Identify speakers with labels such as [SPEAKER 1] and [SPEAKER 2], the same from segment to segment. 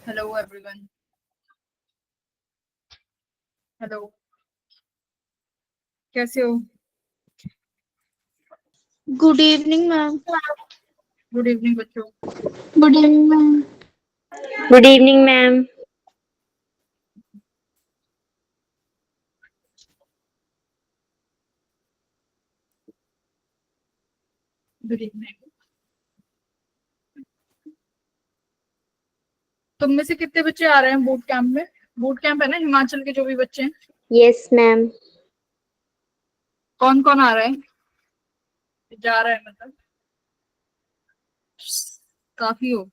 [SPEAKER 1] Hello everyone. Hello, कैसे हो?
[SPEAKER 2] Good evening ma'am.
[SPEAKER 1] Good evening बच्चों।
[SPEAKER 2] Good evening ma'am.
[SPEAKER 3] Good evening ma'am.
[SPEAKER 1] Good evening. तुम में से कितने बच्चे आ रहे हैं बूट कैंप में? बूट कैंप है ना हिमाचल के जो भी बच्चे हैं।
[SPEAKER 3] Yes ma'am.
[SPEAKER 1] कौन कौन आ रहे हैं? जा रहे हैं मतलब काफी हो।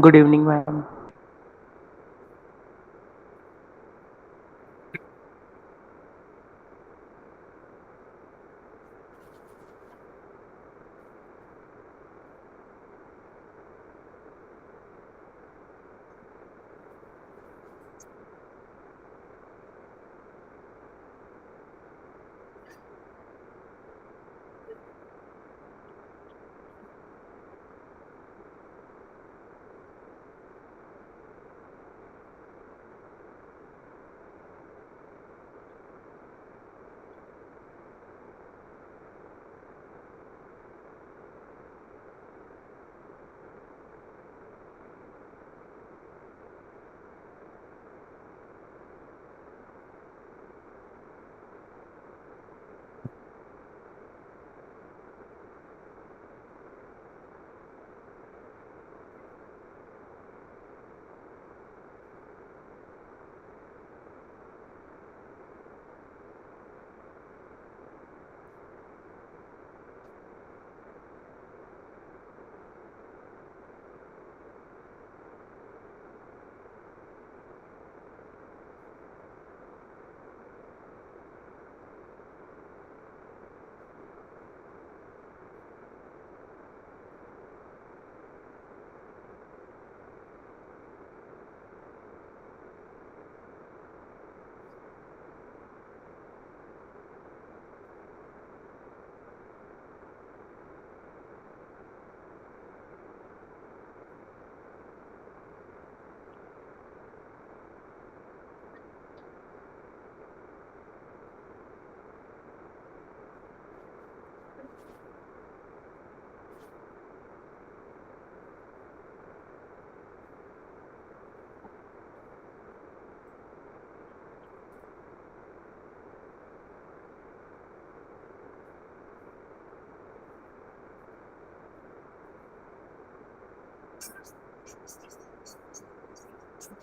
[SPEAKER 4] Good evening ma'am.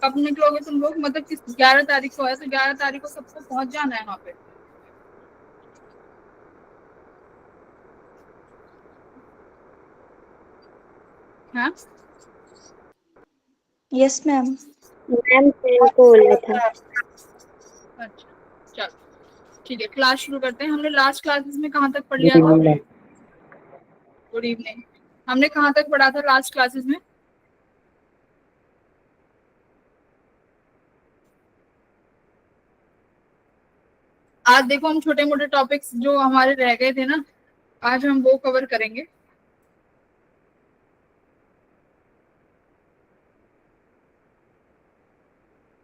[SPEAKER 1] कब निकलोगे तुम लोग? मतलब किस 11 तारीख को है तो 11 तारीख को सबको पहुंच जाना है वहां पे। हाँ
[SPEAKER 2] यस मैम।
[SPEAKER 3] मैम सर को बोला था।
[SPEAKER 1] अच्छा, चलो ठीक है, क्लास शुरू करते हैं। हमने लास्ट क्लासेस में कहाँ तक पढ़
[SPEAKER 3] गुड
[SPEAKER 1] लिया था?
[SPEAKER 3] Evening ma'am.
[SPEAKER 1] Good evening. हमने कहाँ तक पढ़ा था लास्ट क्लासेस में? आज देखो हम छोटे मोटे टॉपिक्स जो हमारे रह गए थे ना, आज हम वो कवर करेंगे।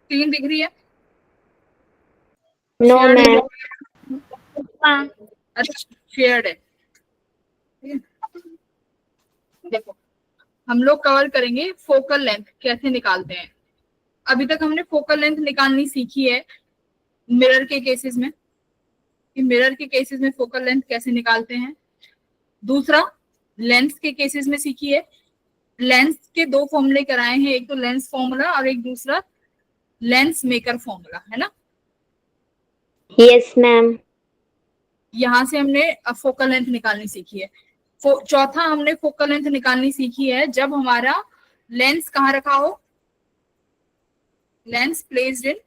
[SPEAKER 1] स्क्रीन दिख रही है?
[SPEAKER 3] नो
[SPEAKER 1] शेयर्ड है?
[SPEAKER 3] मैम।
[SPEAKER 1] अच्छा, शेयर्ड है। देखो, हम लोग कवर करेंगे फोकल लेंथ कैसे निकालते हैं। अभी तक हमने फोकल लेंथ निकालनी सीखी है मिरर के केसेस में, कि मिरर के केसेस में फोकल लेंथ कैसे निकालते हैं। दूसरा, लेंस के केसेस में सीखी है। लेंस के दो फॉर्मूले कराए हैं, एक तो लेंस फॉर्मूला और एक दूसरा लेंस मेकर फॉर्मूला, है ना।
[SPEAKER 3] Yes ma'am.
[SPEAKER 1] यहां से हमने फोकल लेंथ निकालनी सीखी है। चौथा, हमने फोकल लेंथ निकालनी सीखी है जब हमारा लेंस कहाँ रखा हो, lens placed in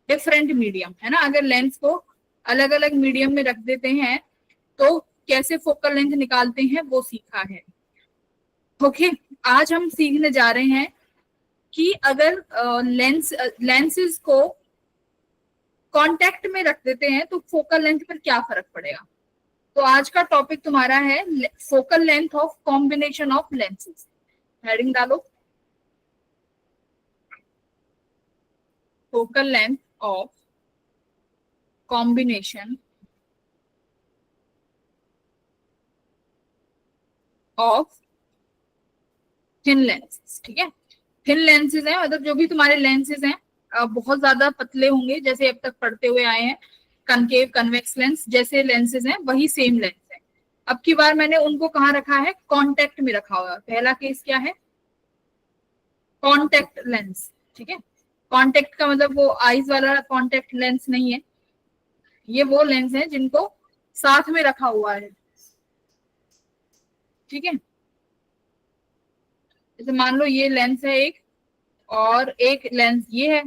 [SPEAKER 1] different medium, है ना। अगर लेंस को अलग अलग मीडियम में रख देते हैं तो कैसे फोकल लेंथ निकालते हैं वो सीखा है। ओके, आज हम सीखने जा रहे हैं कि अगर लेंसेज को कांटेक्ट में रख देते हैं तो फोकल लेंथ पर क्या फर्क पड़ेगा। तो आज का टॉपिक तुम्हारा है focal length of combination of lenses. Heading डालो, focal length of combination of thin lenses. ठीक है, थिन लेंसेज है मतलब जो भी तुम्हारे लेंसेज हैं बहुत ज्यादा पतले होंगे, जैसे अब तक पढ़ते हुए आए हैं कनकेव कन्वेक्स लेंस जैसे लेंसेज हैं वही सेम लेंस है। अब की बार मैंने उनको कहाँ रखा है, कांटेक्ट में रखा हुआ है। पहला केस क्या है, कांटेक्ट लेंस। ठीक है, कांटेक्ट का मतलब वो आईज वाला कांटेक्ट लेंस नहीं है, ये वो लेंस है जिनको साथ में रखा हुआ है। ठीक है, जैसे मान लो ये लेंस है एक और एक लेंस ये है,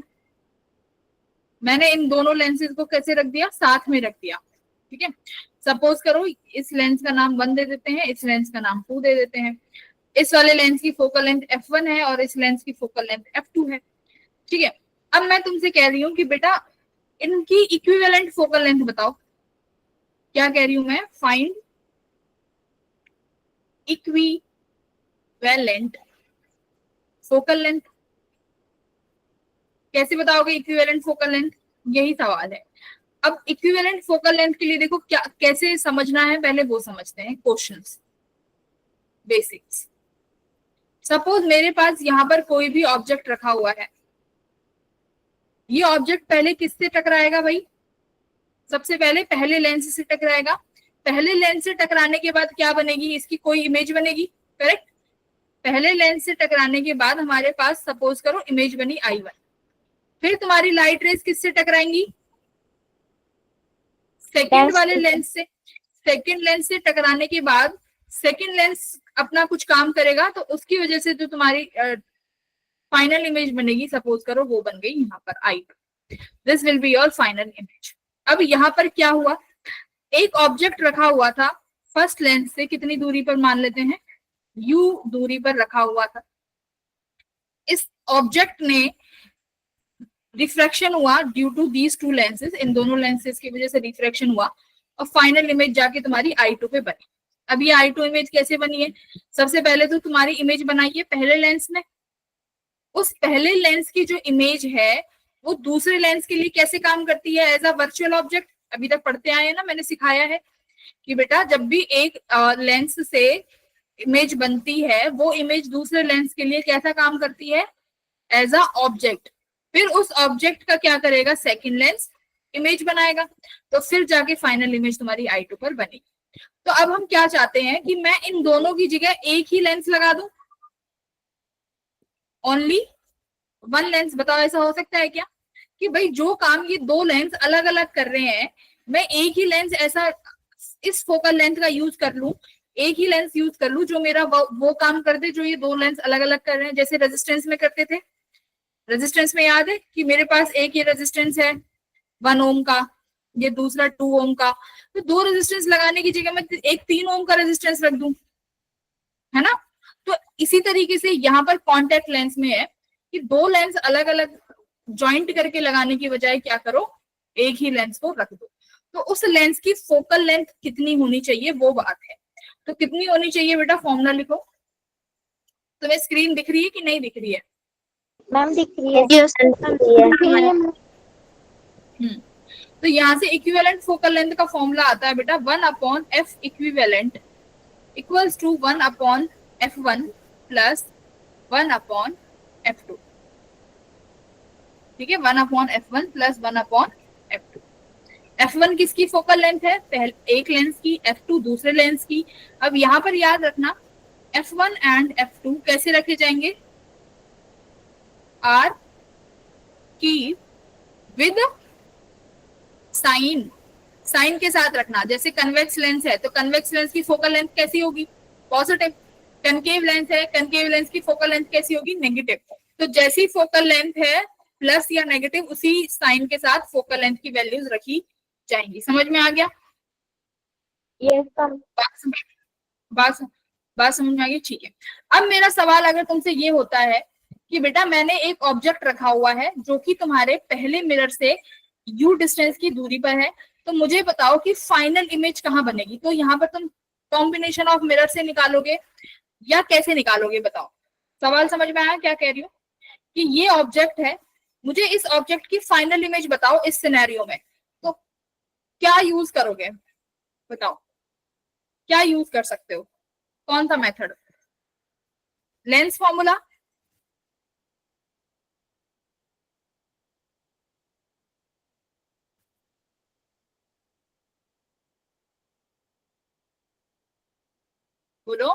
[SPEAKER 1] मैंने इन दोनों लेंसेज को कैसे रख दिया, साथ में रख दिया। ठीक है, सपोज करो इस लेंस का नाम 1 दे देते हैं, इस लेंस का नाम 2 दे देते हैं। इस वाले लेंस की फोकल लेंथ f1 है और इस लेंस की फोकल लेंथ f2 है। ठीक है, अब मैं तुमसे कह रही हूँ कि बेटा इनकी इक्विवेलेंट फोकल लेंथ बताओ। क्या कह रही हूं मैं, फाइंड इक्विवेलेंट फोकल लेंथ। कैसे बताओगे इक्विवेलेंट फोकल लेंथ, यही सवाल है। अब इक्विवेलेंट फोकल लेंथ के लिए देखो क्या कैसे समझना है, पहले वो समझते हैं, क्वेश्चंस बेसिक्स। सपोज मेरे पास यहां पर कोई भी ऑब्जेक्ट रखा हुआ है, ये ऑब्जेक्ट पहले किससे टकराएगा भाई, सबसे पहले पहले लेंस से टकराएगा। पहले लेंस से टकराने के बाद क्या बनेगी, इसकी कोई इमेज बनेगी, करेक्ट। पहले लेंस से टकराने के बाद हमारे पास सपोज करो इमेज बनी I1। फिर तुम्हारी लाइट रेज किससे टकराएंगी, सेकेंड वाले लेंस से। सेकेंड लेंस से टकराने के बाद सेकेंड लेंस अपना कुछ काम करेगा तो उसकी वजह से जो तुम्हारी फाइनल इमेज बनेगी, सपोज करो वो बन गई यहाँ पर I2। This will be your final image. अब यहाँ पर क्या हुआ, एक ऑब्जेक्ट रखा हुआ था फर्स्ट लेंस से कितनी दूरी पर, मान लेते हैं U दूरी पर रखा हुआ था। इस ऑब्जेक्ट ने रिफ्रैक्शन हुआ due to these two lenses, इन दोनों लेंसेज की वजह से रिफ्रैक्शन हुआ और फाइनल इमेज जाके तुम्हारी I2 पे बनी। अब ये I2 इमेज कैसे बनी है, सबसे पहले तो तुम्हारी इमेज बनाई है पहले लेंस ने। उस पहले लेंस की जो इमेज है वो दूसरे लेंस के लिए कैसे काम करती है, एज अ वर्चुअल ऑब्जेक्ट। अभी तक पढ़ते आए हैं ना, मैंने सिखाया है कि बेटा जब भी एक लेंस से इमेज बनती है वो इमेज दूसरे लेंस के लिए कैसा काम करती है, एज अ ऑब्जेक्ट। फिर उस ऑब्जेक्ट का क्या करेगा, सेकंड लेंस इमेज बनाएगा, तो फिर जाके फाइनल इमेज तुम्हारी I2 पर बनेगी। तो अब हम क्या चाहते हैं कि मैं इन दोनों की जगह एक ही लेंस लगा दूं, ओनली वन लेंस। बताओ ऐसा हो सकता है क्या कि भाई जो काम ये दो लेंस अलग अलग कर रहे हैं, मैं एक ही लेंस ऐसा इस फोकल लेंथ का यूज कर लूं, एक ही लेंस यूज कर लूं जो मेरा वो काम कर दे जो ये दो लेंस अलग अलग कर रहे हैं। जैसे रेजिस्टेंस में करते थे, रेजिस्टेंस में याद है कि मेरे पास एक ये रेजिस्टेंस है 1 ओम का, ये दूसरा 2 ओम का, तो दो रेजिस्टेंस लगाने की जगह मैं एक 3 ओम का रेजिस्टेंस रख दूं, है ना। तो इसी तरीके से यहाँ पर कॉन्टेक्ट लेंस में है कि दो लेंस अलग अलग ज्वाइंट करके लगाने की बजाय क्या करो, एक ही लेंस को रख दो। तो उस लेंस की फोकल लेंथ कितनी होनी चाहिए वो बात है। तो कितनी होनी चाहिए बेटा, फॉर्मूला लिखो। तुम्हें स्क्रीन दिख रही है कि नहीं दिख रही है,
[SPEAKER 3] मैम दिख रही है।
[SPEAKER 2] Yes.
[SPEAKER 1] तो यहाँ से इक्विवेलेंट फोकल लेंथ का फॉर्मूला आता है बेटा 1/f equivalent equals to 1/f1 plus 1/f2। ठीक है, 1/f1 प्लस 1/f2। f1 किसकी फोकल लेंथ है, पहले एक लेंस की, f2 दूसरे लेंस की। अब यहाँ पर याद रखना f1 एंड f2 कैसे रखे जाएंगे, आर की विद साइन, साइन के साथ रखना। जैसे कन्वेक्स लेंस है तो कन्वेक्स लेंस की फोकल लेंथ कैसी होगी, पॉजिटिव। कनकेव लेंस है, कनकेव लेंस की फोकल लेंथ कैसी होगी, नेगेटिव। तो जैसी फोकल लेंथ है प्लस या नेगेटिव, उसी साइन के साथ फोकल लेंथ की वैल्यूज रखी जाएंगी। समझ में आ गया?
[SPEAKER 3] Yes ma'am.
[SPEAKER 1] बात बात समझ में आ गई? ठीक है। अब मेरा सवाल अगर तुमसे ये होता है कि बेटा मैंने एक ऑब्जेक्ट रखा हुआ है जो कि तुम्हारे पहले मिरर से यू डिस्टेंस की दूरी पर है, तो मुझे बताओ कि फाइनल इमेज कहाँ बनेगी। तो यहाँ पर तुम कॉम्बिनेशन ऑफ मिरर से निकालोगे या कैसे निकालोगे? बताओ। सवाल समझ में आया क्या कह रही हूँ? कि ये ऑब्जेक्ट है, मुझे इस ऑब्जेक्ट की फाइनल इमेज बताओ इस सिनेरियो में, तो क्या यूज करोगे? बताओ क्या यूज कर सकते हो, कौन सा मेथड? लेंस फॉर्मूला, बोलो।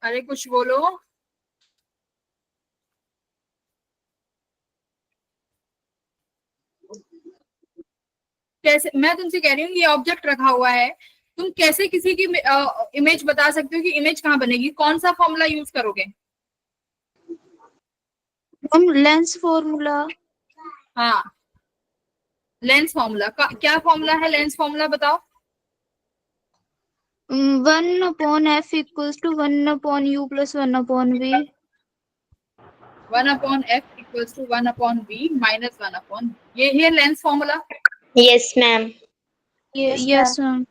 [SPEAKER 1] अरे कुछ बोलो। कैसे? मैं तुमसे कह रही हूँ ये ऑब्जेक्ट रखा हुआ है, तुम कैसे किसी की इमेज बता सकते हो कि इमेज कहाँ बनेगी? कौन सा फॉर्मूला यूज करोगे?
[SPEAKER 2] Ma'am lens formula.
[SPEAKER 1] हाँ, लेंस फॉर्मूला का क्या फॉर्मूला है? लेंस फॉर्मूला बताओ।
[SPEAKER 2] 1/f equals to 1/u plus 1/v।
[SPEAKER 1] 1/f equals to 1/v minus 1/, ये है lens formula.
[SPEAKER 3] Yes ma'am.
[SPEAKER 2] Yes ma'am.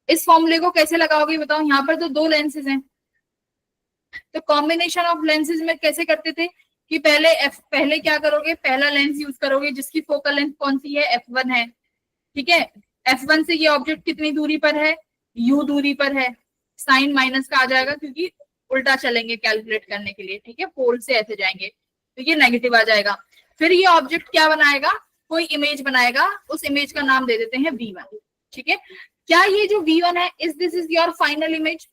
[SPEAKER 1] इस फॉर्मूले को कैसे लगाओगे बताओ? यहाँ पर तो दो लेंसेज हैं, तो कॉम्बिनेशन ऑफ लेंसेज में कैसे करते थे कि पहले क्या करोगे? पहला लेंस यूज करोगे जिसकी फोकल लेंथ कौन सी है? f1 है। ठीक है, f1 से ये ऑब्जेक्ट कितनी दूरी पर है? u दूरी पर है। साइन माइनस का आ जाएगा क्योंकि उल्टा चलेंगे कैलकुलेट करने के लिए। ठीक है, पोल से ऐसे जाएंगे तो ये नेगेटिव आ जाएगा। फिर ये ऑब्जेक्ट क्या बनाएगा? कोई इमेज बनाएगा, उस इमेज का नाम दे देते हैं v1। ठीक है, क्या ये जो v1 है is this is your final image?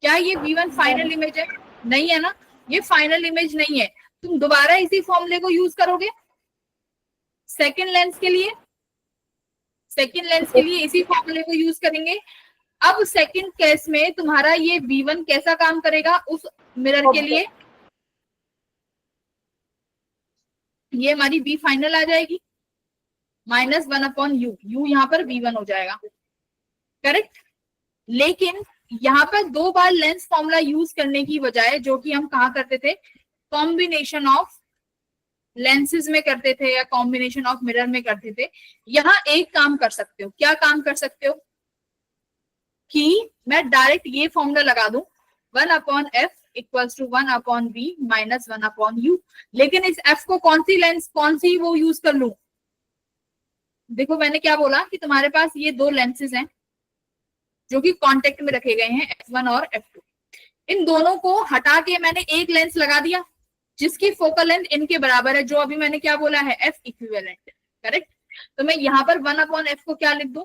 [SPEAKER 1] क्या ये v1 फाइनल इमेज है? नहीं है ना, ये फाइनल इमेज नहीं है। तुम दोबारा इसी फॉर्मूले को यूज करोगे सेकेंड लेंस के लिए। सेकेंड लेंस के लिए इसी फॉर्मूले को यूज करेंगे। अब सेकेंड केस में तुम्हारा ये v1 कैसा काम करेगा उस मिरर के लिए? ये हमारी v फाइनल आ जाएगी माइनस 1/u, u यहाँ पर v1 हो जाएगा। करेक्ट। लेकिन यहाँ पर दो बार लेंस फॉर्मूला यूज करने की बजाय, जो कि हम कहा करते थे कॉम्बिनेशन ऑफ लेंसेज में करते थे या कॉम्बिनेशन ऑफ मिरर में करते थे, यहाँ एक काम कर सकते हो। क्या काम कर सकते हो? कि मैं डायरेक्ट ये फॉर्मूला लगा दूं 1/f equals to 1/v minus 1/u। लेकिन इस f को कौन सी लेंस, कौन सी वो यूज कर लूं? देखो मैंने क्या बोला कि तुम्हारे पास ये दो लेंसेज हैं जो कि कांटेक्ट में रखे गए हैं, f1 और f2। इन दोनों को हटा के मैंने एक लेंस लगा दिया जिसकी फोकल लेंथ इनके बराबर है, जो अभी मैंने क्या बोला है? f equivalent. करेक्ट। तो मैं यहाँ पर 1/f को क्या लिख दूं?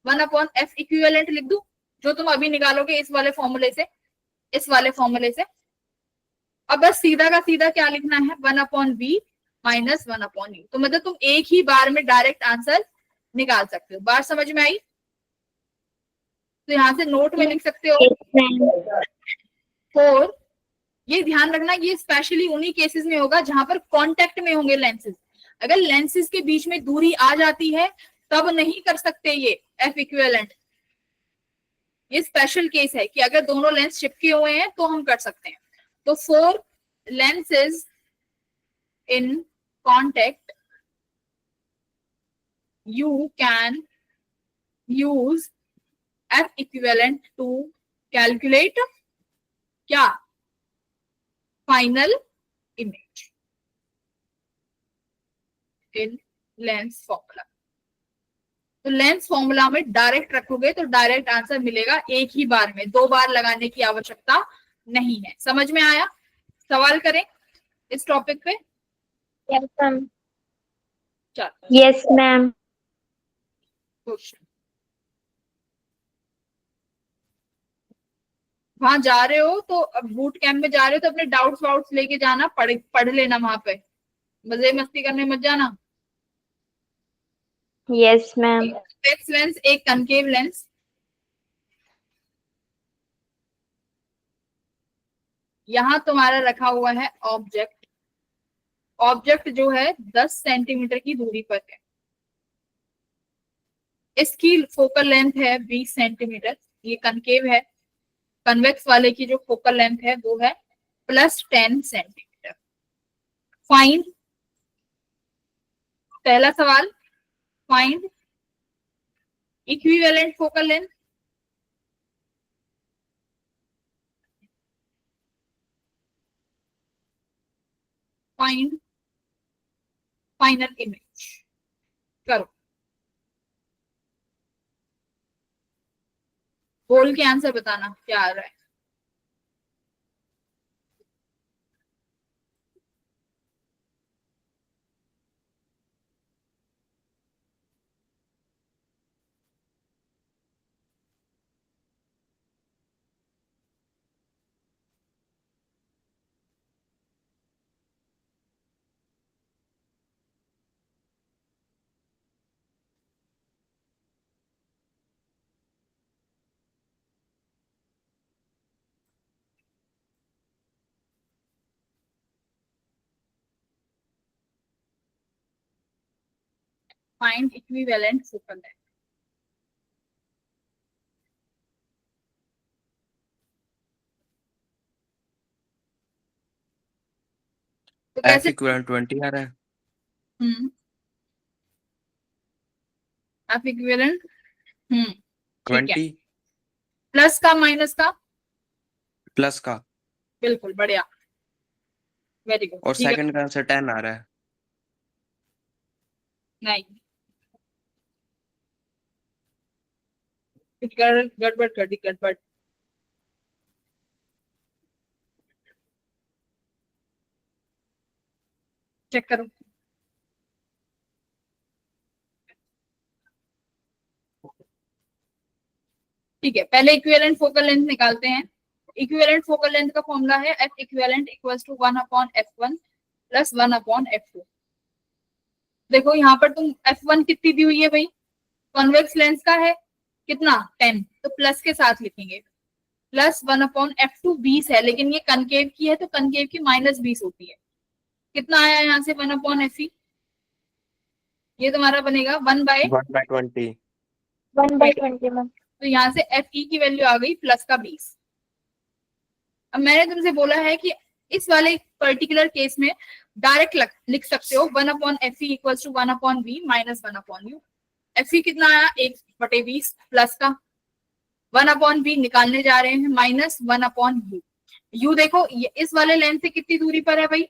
[SPEAKER 1] 1/f इक्विवेलेंट लिख दूं, जो तुम अभी निकालोगे इस वाले फॉर्मूले से, इस वाले फॉर्मूले से। अब बस सीधा का सीधा क्या लिखना है? 1/v minus 1/u। तो मतलब तुम एक ही बार में डायरेक्ट आंसर निकाल सकते हो। बात समझ में आई? तो यहाँ से नोट में लिख सकते हो 4। ये ध्यान रखना, ये स्पेशली उन्हीं केसेस में होगा जहां पर कांटेक्ट में होंगे लेंसेज। अगर लेंसेज के बीच में दूरी आ जाती है तब नहीं कर सकते ये एफ इक्विवेलेंट। ये स्पेशल केस है कि अगर दोनों लेंस चिपके हुए हैं तो हम कर सकते हैं। तो 4 lenses in contact, you can use F equivalent to calculate क्या? Final image in lens formula. तो लेंस फॉर्मूला में डायरेक्ट रखोगे तो डायरेक्ट आंसर मिलेगा एक ही बार में, दो बार लगाने की आवश्यकता नहीं है। समझ में आया? सवाल करें इस टॉपिक पे?
[SPEAKER 3] Yes ma'am.
[SPEAKER 1] चलो
[SPEAKER 3] यस मैम।
[SPEAKER 1] क्वेश्चन। वहां जा रहे हो तो, अब बूट कैंप में जा रहे हो तो अपने डाउट्स वाउट्स लेके जाना, पढ़ लेना वहां पे, मजे मस्ती करने मत जाना।
[SPEAKER 3] Yes, ma'am.
[SPEAKER 1] कॉन्वेक्स लेंस, एक कनकेव लेंस। यहां तुम्हारा रखा हुआ है ऑब्जेक्ट। ऑब्जेक्ट जो है 10 सेंटीमीटर की दूरी पर है। इसकी फोकल लेंथ है 20 सेंटीमीटर। ये कनकेव है। कन्वेक्स वाले की जो फोकल लेंथ है वो है +10 सेंटीमीटर। फाइंड, पहला सवाल, find equivalent focal length. Find final image करो। बोल के आंसर बताना क्या आ रहा है। Find equivalent focal length. तो
[SPEAKER 5] F
[SPEAKER 1] कैसे?
[SPEAKER 5] इक्वल 20 आ रहा है।
[SPEAKER 1] एफ इक्विवेलेंट, ठीक है।
[SPEAKER 5] 20
[SPEAKER 1] प्लस का माइनस का?
[SPEAKER 5] प्लस का,
[SPEAKER 1] बिल्कुल, बढ़िया, वेरी गुड,
[SPEAKER 5] और
[SPEAKER 1] ठीक है।
[SPEAKER 5] सेकंड का आंसर 10 आ रहा है।
[SPEAKER 1] नहीं, गड़बड़ कर दी, गड़बड़। चेक करो। ठीक है, पहले इक्विवेलेंट फोकल लेंथ निकालते हैं। इक्विवेलेंट फोकल लेंथ का फॉर्मूला है F equivalent equals to 1/f1 plus 1/f2। देखो यहाँ पर तुम f1 कितनी दी हुई है भाई? कॉन्वेक्स लेंस का है कितना? 10, तो प्लस के साथ लिखेंगे। प्लस 1/f2 20 है, लेकिन ये कनकेव की है तो कनकेव की -20 होती है। कितना आया यहाँ से 1/fe? ये तुम्हारा बनेगा 1/20।
[SPEAKER 5] 1/20।
[SPEAKER 3] 1/20, ma'am.
[SPEAKER 1] तो यहाँ से fe की वैल्यू आ गई प्लस का 20। अब मैंने तुमसे बोला है कि इस वाले पर्टिकुलर केस में डायरेक्ट लिख सकते हो 1/fe equals to 1/v minus 1/u। fe कितना आया? 1/20 प्लस का 1/v निकालने जा रहे हैं माइनस 1/u। u देखो ये इस वाले लेंथ से कितनी दूरी पर है भाई?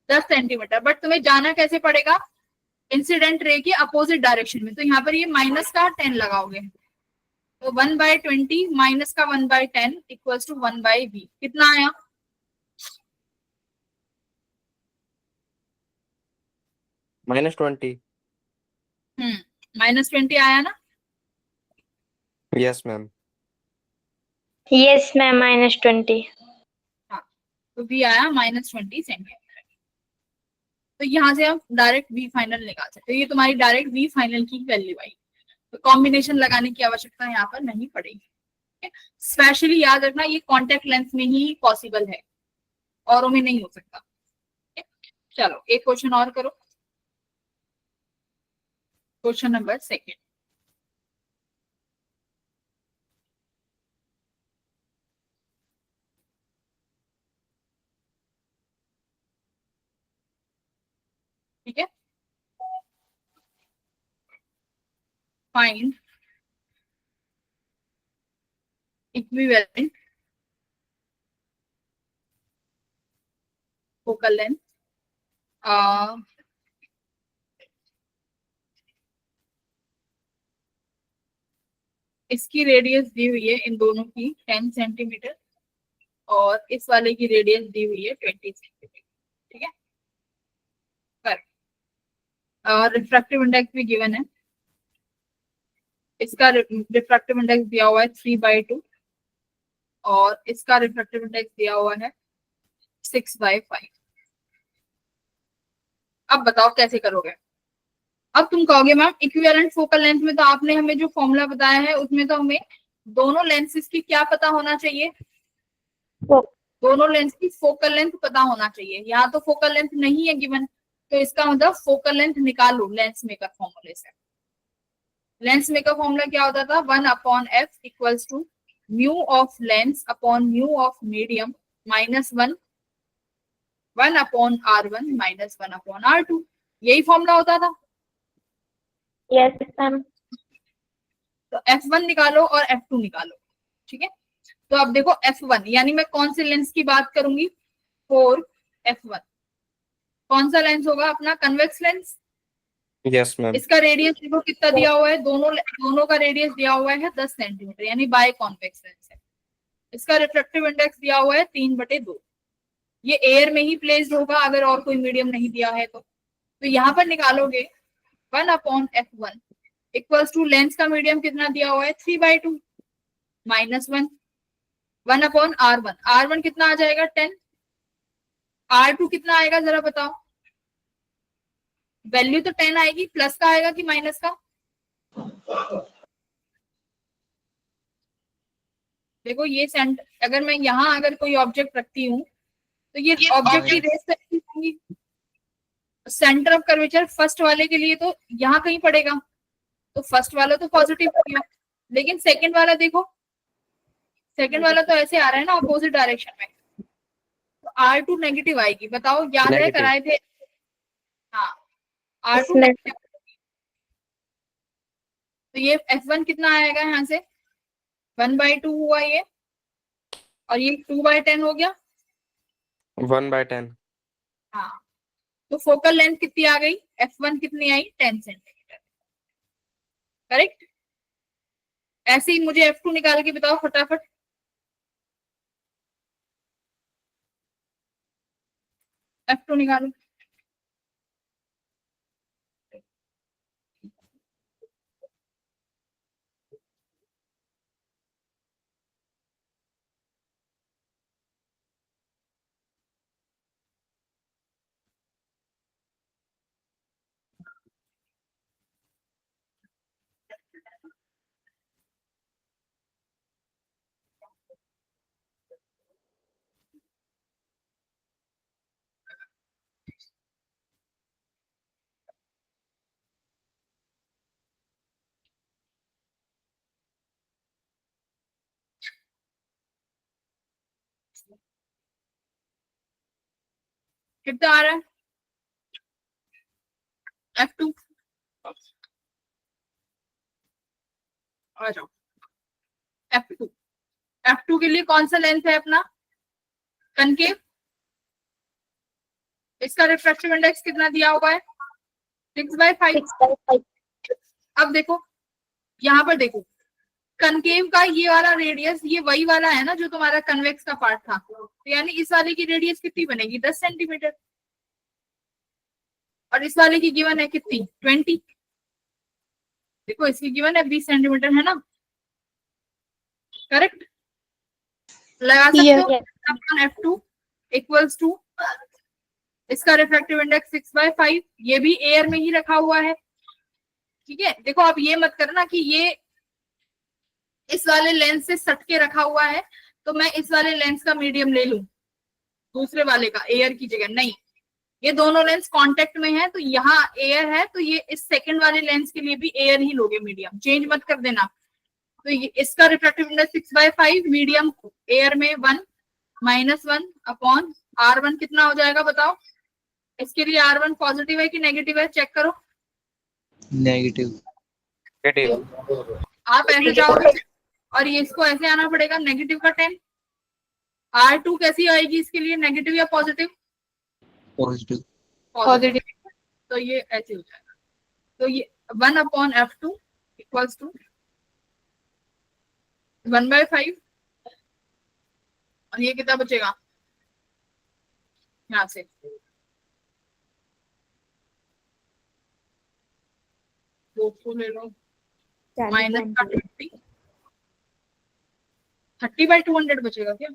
[SPEAKER 1] 10 सेंटीमीटर। बट तुम्हें जाना कैसे पड़ेगा? इंसिडेंट रे के अपोजिट डायरेक्शन में। तो यहाँ पर ये माइनस का 10 लगाओगे, तो 1/20 माइनस का 1/10 इक्वल्स टू 1/v। कितना आया?
[SPEAKER 5] -20।
[SPEAKER 1] -20 आया ना?
[SPEAKER 5] Yes ma'am.
[SPEAKER 3] Yes, ma'am. -20.
[SPEAKER 1] हाँ, तो v आया -20 सेंटीमीटर। तो यहाँ से हम डायरेक्ट v फाइनल निकाल सकते हैं। ये तुम्हारी डायरेक्ट v फाइनल की वैल्यू आई। तो कॉम्बिनेशन लगाने की आवश्यकता यहाँ पर नहीं पड़ेगी। स्पेशली याद रखना ये कॉन्टेक्ट लेंस में ही पॉसिबल है, औरों में नहीं हो सकता। चलो एक क्वेश्चन और करो। Question number 2। ठीक है, फाइंड इक्विवेलेंट फोकल लेंथ इसकी रेडियस दी हुई है इन दोनों की 10 सेंटीमीटर और इस वाले की रेडियस दी हुई है 20 सेंटीमीटर। ठीक है, और रिफ्रैक्टिव इंडेक्स भी गिवन है। इसका रिफ्रैक्टिव इंडेक्स दिया हुआ है 3/2 और इसका रिफ्रैक्टिव इंडेक्स दिया हुआ है 6/5। अब बताओ कैसे करोगे? अब तुम कहोगे मैम इक्विवेलेंट फोकल लेंथ में तो आपने हमें जो फॉर्मूला बताया है उसमें तो हमें दोनों लेंसेज की क्या पता होना चाहिए, दोनों लेंस की फोकल लेंथ पता होना चाहिए। यहाँ तो फोकल लेंथ नहीं है गिवन, तो इसका मतलब फोकल लेंथ निकालो लेंस मेकर फॉर्मूले से। लेंस मेकर फॉर्मूला क्या होता था, 1/f equals to mu of lens upon mu of medium minus 1/r1 minus 1/r2। यही फॉर्मूला होता था।
[SPEAKER 3] Yes, ma'am.
[SPEAKER 1] तो F1 निकालो और F2 निकालो, ठीक है। तो अब देखो F1 यानी मैं कौन से लेंस की बात करूंगी, 4f1। कौन सा लेंस होगा अपना, कन्वेक्स लेंस।
[SPEAKER 5] Yes ma'am.
[SPEAKER 1] इसका रेडियस देखो कितना दिया हुआ है, दोनों का रेडियस दिया हुआ है 10 सेंटीमीटर, यानी बाय कॉन्वेक्स लेंस है। इसका रिफ्लेक्टिव इंडेक्स दिया हुआ है 3/2। ये एयर में ही प्लेस्ड होगा अगर और कोई मीडियम नहीं दिया है तो यहाँ पर निकालोगे 1/f1 इक्वल्स टू लेंस का मीडियम कितना दिया हुआ है 3/2 माइनस 1/r1। r1 कितना आ जाएगा 10। r2 कितना आएगा जरा बताओ, वैल्यू तो 10 आएगी, प्लस का आएगा कि माइनस का। देखो ये अगर मैं यहाँ अगर कोई ऑब्जेक्ट रखती हूँ तो ये ऑब्जेक्ट की रेस कैसी होंगी, सेंटर ऑफ कर्वेचर फर्स्ट वाले के लिए तो यहाँ कहीं पड़ेगा, तो फर्स्ट वाला तो पॉजिटिव हो गया। लेकिन सेकंड वाला देखो, सेकंड वाला तो ऐसे आ रहा है ना अपोजिट डायरेक्शन में, तो R2 नेगेटिव आएगी। बताओ याद है
[SPEAKER 5] Negative.
[SPEAKER 1] कराए थे, हाँ R2
[SPEAKER 3] Yes, ma'am.
[SPEAKER 1] नेगेटिव। तो ये F1 कितना आएगा यहाँ से 1/2 हुआ ये, और ये 2/10 हो गया।
[SPEAKER 5] 1/10।
[SPEAKER 1] हाँ तो फोकल लेंथ कितनी आ गई, F1 कितनी आई 10 सेंटीमीटर, करेक्ट। ऐसे ही मुझे F2 निकाल के बताओ फटाफट। F2 निकालो। कितना आ रहा है F2, आ जाओ F2। F2 के लिए कौन सा लेंथ है अपना, कनकेव। इसका रिफ्रैक्टिव इंडेक्स कितना दिया हुआ है 6/5।
[SPEAKER 3] 6/5.
[SPEAKER 1] अब देखो यहाँ पर देखो कनकेव का ये वाला रेडियस ये वही वाला है ना जो तुम्हारा कन्वेक्स का पार्ट था, तो यानी इस वाले की रेडियस कितनी बनेगी 10 सेंटीमीटर, और इस वाले की गिवन है कितनी 20। देखो इसकी गिवन है 20 सेंटीमीटर है ना, करेक्ट। लगा सकते
[SPEAKER 2] Yes.
[SPEAKER 1] हो F2 इक्वल्स टू इसका रिफ्रैक्टिव इंडेक्स 6/5, ये भी एयर में ही रखा हुआ है, ठीक है। देखो आप ये मत करना कि ये इस वाले लेंस से सट के रखा हुआ है तो मैं इस वाले लेंस का मीडियम ले लूं दूसरे वाले का एयर की जगह, नहीं। ये दोनों लेंस कांटेक्ट में है तो यहाँ एयर है, तो ये इस सेकंड वाले लेंस के लिए भी एयर ही लोगे, मीडियम चेंज मत कर देना। तो ये इसका रिफ्रैक्टिव इंडेक्स 6/5, मीडियम एयर में 1 माइनस 1/r1 कितना हो जाएगा बताओ। इसके लिए R1 पॉजिटिव है कि नेगेटिव है चेक करो।
[SPEAKER 6] नेगेटिव।
[SPEAKER 5] नेगेटिव।
[SPEAKER 1] आप ऐसे जाओगे और ये इसको ऐसे आना पड़ेगा नेगेटिव का 10। R2 कैसी आएगी इसके लिए, नेगेटिव या पॉजिटिव,
[SPEAKER 6] पॉजिटिव।
[SPEAKER 1] पॉजिटिव। तो ये ऐसे हो जाएगा, तो ये 1/f2 इक्वल्स टू 1/5, और ये कितना बचेगा यहाँ से 200 ले लो माइनस का 30/200 बचेगा क्या।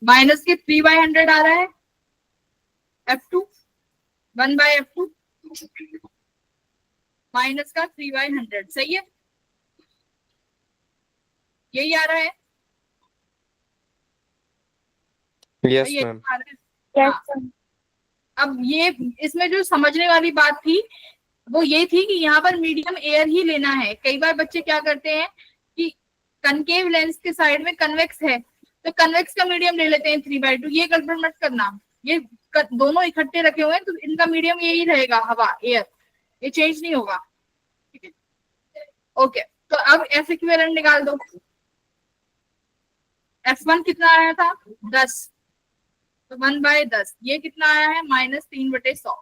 [SPEAKER 1] माइनस के 3/100 आ रहा है F2, 1/F2 माइनस का 3/100, सही है, यही आ रहा है।
[SPEAKER 5] Yes,
[SPEAKER 1] यही
[SPEAKER 5] ma'am.
[SPEAKER 1] आ रहा है।
[SPEAKER 3] Yes,
[SPEAKER 1] हाँ।
[SPEAKER 3] ma'am.
[SPEAKER 1] अब ये इसमें जो समझने वाली बात थी वो ये थी कि यहाँ पर मीडियम एयर ही लेना है। कई बार बच्चे क्या करते हैं कि कनकेव लेंस के साइड में कन्वेक्स है तो कन्वेक्स का मीडियम ले लेते हैं 3/2। ये गड़बड़ मत करना, ये दोनों इकट्ठे रखे हुए हैं तो इनका मीडियम यही रहेगा, हवा, एयर, ये चेंज नहीं होगा। ठीक है, ओके। तो अब एफ इक्विवेलेंट निकाल दो। F1 कितना आया था 10, तो 1/10, ये कितना आया है -3/100।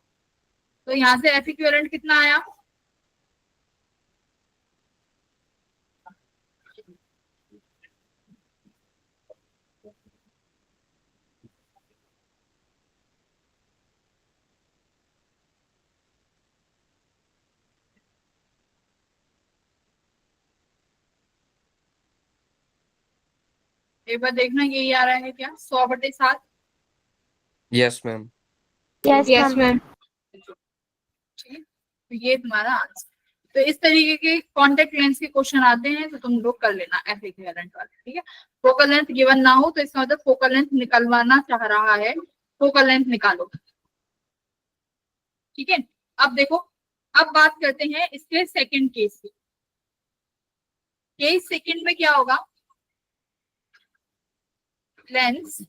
[SPEAKER 1] तो यहाँ से एफ इक्विवेलेंट कितना आया, एक बार देखना यही आ रहा है क्या, 100/7।
[SPEAKER 5] Yes, ma'am.
[SPEAKER 3] Yes,
[SPEAKER 2] Yes,
[SPEAKER 3] ma'am.
[SPEAKER 2] ma'am.
[SPEAKER 1] ठीक है, तो ये तुम्हारा आंसर। तो इस तरीके के कॉन्टेक्ट लेंस के क्वेश्चन आते हैं तो तुम लोग कर लेना एफ इक्विवेलेंट वाले। ठीक है, फोकल लेंथ गिवन ना हो तो इसका मतलब फोकल लेंथ निकलवाना चाह रहा है, फोकल लेंथ निकालो। ठीक है, अब देखो, अब बात करते हैं इसके सेकंड केस की। केस सेकंड में क्या होगा, lens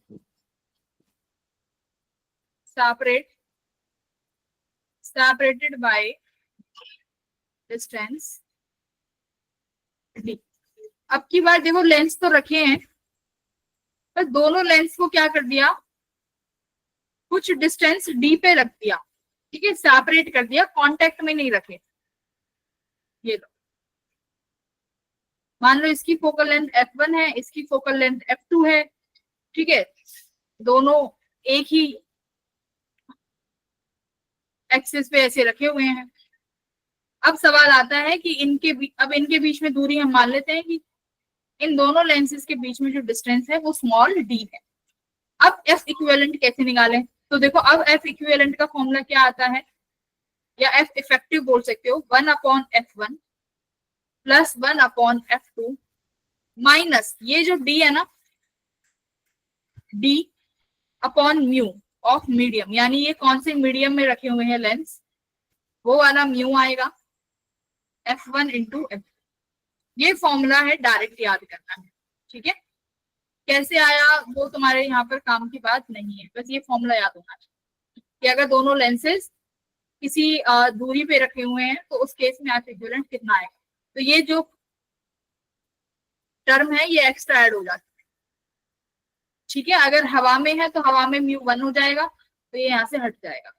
[SPEAKER 1] separated by distance d। अब की बार देखो लेंस तो रखे हैं पर दोनों लेंस को क्या कर दिया, कुछ डिस्टेंस d पे रख दिया। ठीक है, सेपरेट कर दिया, कांटेक्ट में नहीं रखे। ये लो, मान लो इसकी फोकल लेंथ f1 है, इसकी फोकल लेंथ f2 है। ठीक है, दोनों एक ही एक्सिस पे ऐसे रखे हुए हैं। अब सवाल आता है कि अब इनके बीच में दूरी हम मान लेते हैं कि इन दोनों लेंसेज के बीच में जो डिस्टेंस है वो स्मॉल d है। अब एफ इक्विवेलेंट कैसे निकालें, तो देखो अब एफ इक्विवेलेंट का फॉर्मूला क्या आता है, या एफ इफेक्टिव बोल सकते हो, 1/f1 प्लस 1/f2 माइनस ये जो d है ना, d upon mu of medium, यानी ये कौन से मीडियम में रखे हुए हैं लेंस, वो वाला म्यू आएगा f1 इंटू f। ये फॉर्मूला है, डायरेक्ट याद करना है। ठीक है, कैसे आया वो तुम्हारे यहाँ पर काम की बात नहीं है, बस ये फॉर्मूला याद होना चाहिए कि अगर दोनों लेंसेज किसी दूरी पे रखे हुए हैं तो उस केस में एफ इक्विवेलेंट कितना आएगा। तो ये जो टर्म है ये एक्स्ट्रा ऐड हो जाता है। ठीक है, अगर हवा में है तो हवा में म्यू 1 हो जाएगा, तो ये यहाँ से हट जाएगा।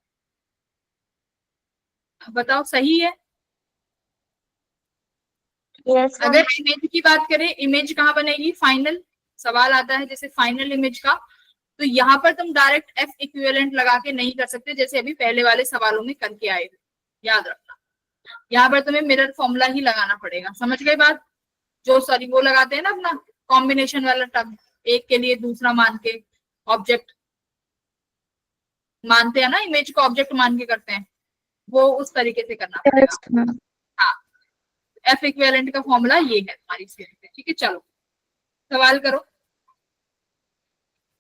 [SPEAKER 1] बताओ सही है।
[SPEAKER 3] Yes, ma'am.
[SPEAKER 1] अगर इमेज की बात करें, इमेज कहाँ बनेगी, फाइनल सवाल आता है जैसे फाइनल इमेज का, तो यहाँ पर तुम डायरेक्ट एफ इक्विवेलेंट लगा के नहीं कर सकते जैसे अभी पहले वाले सवालों में करके आए थे। याद रखना, यहाँ पर तुम्हें मिरर फॉर्मूला ही लगाना पड़ेगा। समझ गए बात, जो सॉरी वो लगाते हैं ना अपना कॉम्बिनेशन वाला टर्म, एक के लिए दूसरा मान के ऑब्जेक्ट मानते हैं ना, इमेज को ऑब्जेक्ट मान के करते हैं, वो उस तरीके से करना पड़ेगा।
[SPEAKER 2] Yes, ma'am.
[SPEAKER 1] हाँ, एफ इक्विवेलेंट का फॉर्मूला ये है हमारी स्क्रीन पे। ठीक है, चलो सवाल करो।